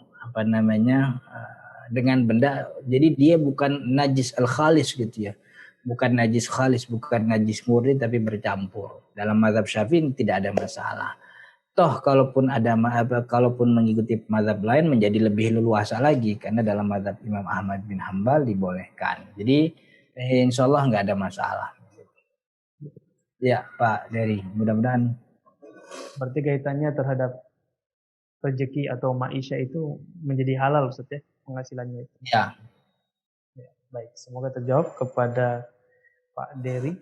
dengan benda. Jadi dia bukan najis al-khalis gitu ya. Bukan najis khalis, bukan najis murni, tapi bercampur. Dalam mazhab Syafi'i tidak ada masalah. Toh kalaupun mengikuti mazhab lain menjadi lebih leluasa lagi, karena dalam mazhab Imam Ahmad bin Hambal dibolehkan. Jadi insya Allah nggak ada masalah. Ya Pak Dery, mudah-mudahan. Berarti kaitannya terhadap rezeki atau maisha itu menjadi halal Ustaz ya, penghasilannya itu. Ya. Baik, semoga terjawab kepada Pak Dery.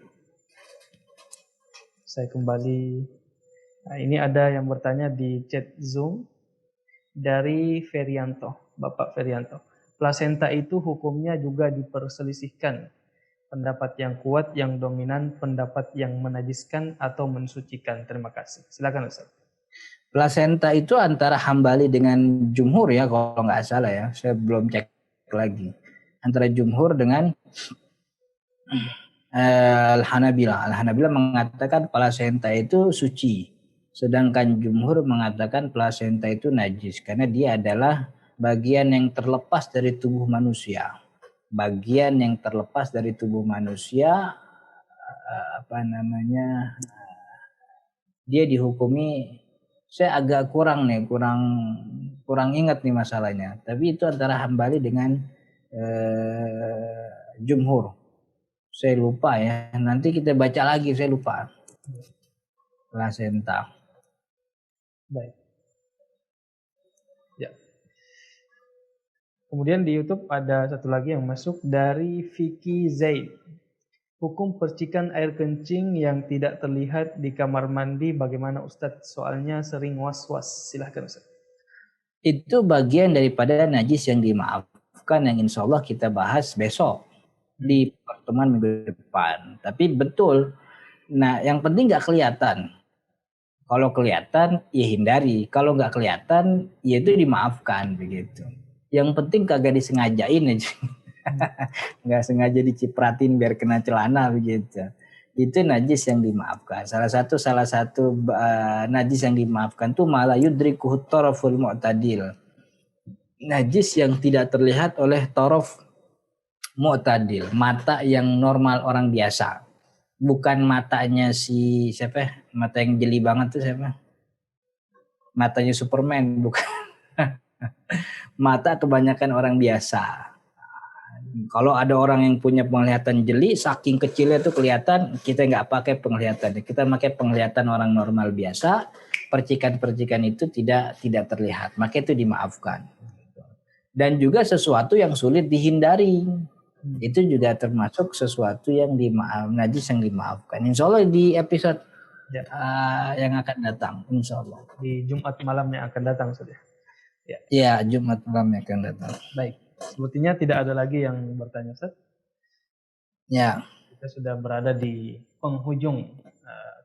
Saya kembali. Nah, ini ada yang bertanya di chat Zoom dari Ferianto, Bapak Ferianto. Plasenta itu hukumnya juga diperselisihkan. Pendapat yang kuat, yang dominan, pendapat yang menajiskan atau mensucikan. Terima kasih. Silakan Ustaz. Plasenta itu antara Hambali dengan Jumhur ya, kalau nggak salah ya. Saya belum cek lagi. Antara Jumhur dengan Al-Hanabilah. Al-Hanabilah mengatakan plasenta itu suci. Sedangkan Jumhur mengatakan plasenta itu najis. Karena dia adalah bagian yang terlepas dari tubuh manusia. Bagian yang terlepas dari tubuh manusia, dia dihukumi. Saya agak kurang ingat nih masalahnya. Tapi itu antara Hambali dengan Jumhur. Saya lupa ya. Nanti kita baca lagi, saya lupa. Plasenta. Baik. Ya. Kemudian di YouTube ada satu lagi yang masuk dari Vicky Zaid. Hukum percikan air kencing yang tidak terlihat di kamar mandi bagaimana Ustadz? Soalnya sering was-was. Silahkan Ustadz. Itu bagian daripada najis yang dimaafkan yang insya Allah kita bahas besok di pertemuan minggu depan. Tapi betul, nah yang penting nggak kelihatan. Kalau kelihatan ya hindari, kalau nggak kelihatan ya itu dimaafkan begitu. Yang penting kagak disengajain aja. Nggak sengaja dicipratin biar kena celana begitu. Itu najis yang dimaafkan. Salah satu najis yang dimaafkan tuh malah yudrikuhu taraful mu'tadil. Najis yang tidak terlihat oleh taraf mu'tadil, mata yang normal orang biasa. Bukan matanya mata yang jeli banget tuh siapa? Matanya Superman, bukan. Mata kebanyakan orang biasa. Kalau ada orang yang punya penglihatan jeli, saking kecilnya tuh kelihatan, kita nggak pakai penglihatan. Kita pakai penglihatan orang normal biasa. percikan-percikan itu tidak terlihat, maka itu dimaafkan. Dan juga sesuatu yang sulit dihindari, itu juga termasuk sesuatu yang najis yang dimaafkan. Insya Allah di episode yang akan datang, insya Allah. Di Jumat malam yang akan datang sudah. Ya, Jumat malam yang akan datang. Baik, sepertinya tidak ada lagi yang bertanya, Ustaz. Ya. Kita sudah berada di penghujung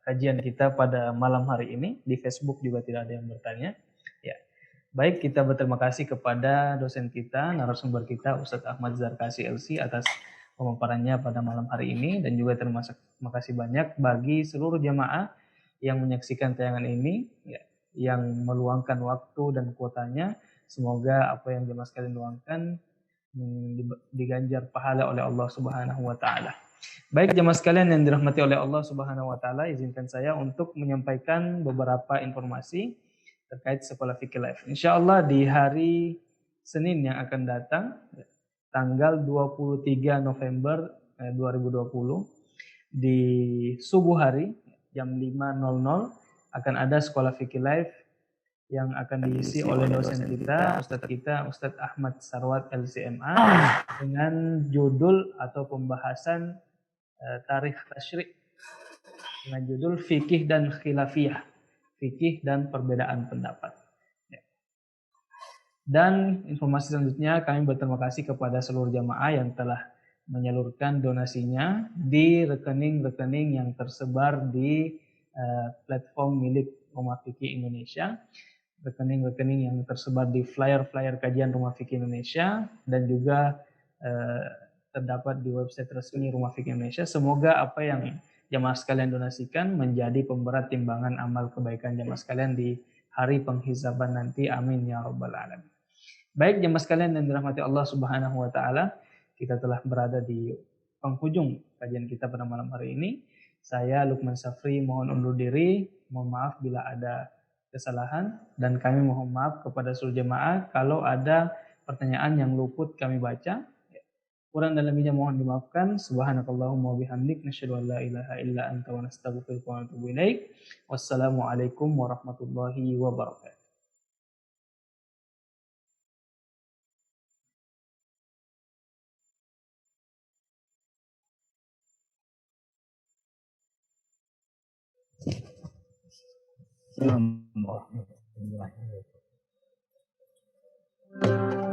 kajian kita pada malam hari ini. Di Facebook juga tidak ada yang bertanya. Ya, baik, kita berterima kasih kepada dosen kita, narasumber kita, Ustadz Ahmad Zarkasi LC atas pemaparannya pada malam hari ini, dan juga terima kasih banyak bagi seluruh jamaah yang menyaksikan tayangan ini, ya, yang meluangkan waktu dan kuotanya. Semoga apa yang jemaah sekalian luangkan diganjar pahala oleh Allah Subhanahu wa taala. Baik jemaah sekalian yang dirahmati oleh Allah Subhanahu wa taala, izinkan saya untuk menyampaikan beberapa informasi terkait Sekolah Fikih Live. Insyaallah di hari Senin yang akan datang, tanggal 23 November 2020 di subuh hari jam 5.00 akan ada Sekolah Fikih Live yang akan diisi oleh dosen kita, Ustadz Ahmad Sarwat LCMA, dengan judul atau pembahasan tarikh tasyrik dengan judul Fikih dan Khilafiyah, Fikih dan Perbedaan Pendapat. Dan informasi selanjutnya, kami berterima kasih kepada seluruh jamaah yang telah menyalurkan donasinya di rekening-rekening yang tersebar di platform milik Rumah Fikih Indonesia, rekening-rekening yang tersebar di flyer-flyer kajian Rumah Fikih Indonesia, dan juga terdapat di website resmi Rumah Fikih Indonesia. Semoga apa yang jamaah sekalian donasikan menjadi pemberat timbangan amal kebaikan jamaah sekalian di hari penghisaban nanti. Amin ya rabbal alamin. Baik jamaah sekalian yang dirahmati Allah Subhanahu wa taala, kita telah berada di penghujung kajian kita pada malam hari ini. Saya Lukman Safri mohon undur diri, mohon maaf bila ada kesalahan, dan kami mohon maaf kepada seluruh jemaah kalau ada pertanyaan yang luput kami baca. Kurang dan lebihnya mohon dimaafkan. Subhanakallahumma wabihamdik, nasyhadu an la ilaha illa anta wa nastaghfiruka wa natubu ilaik. Wassalamualaikum warahmatullahi wabarakatuh. Assalamualaikum warahmatullahi wabarakatuh.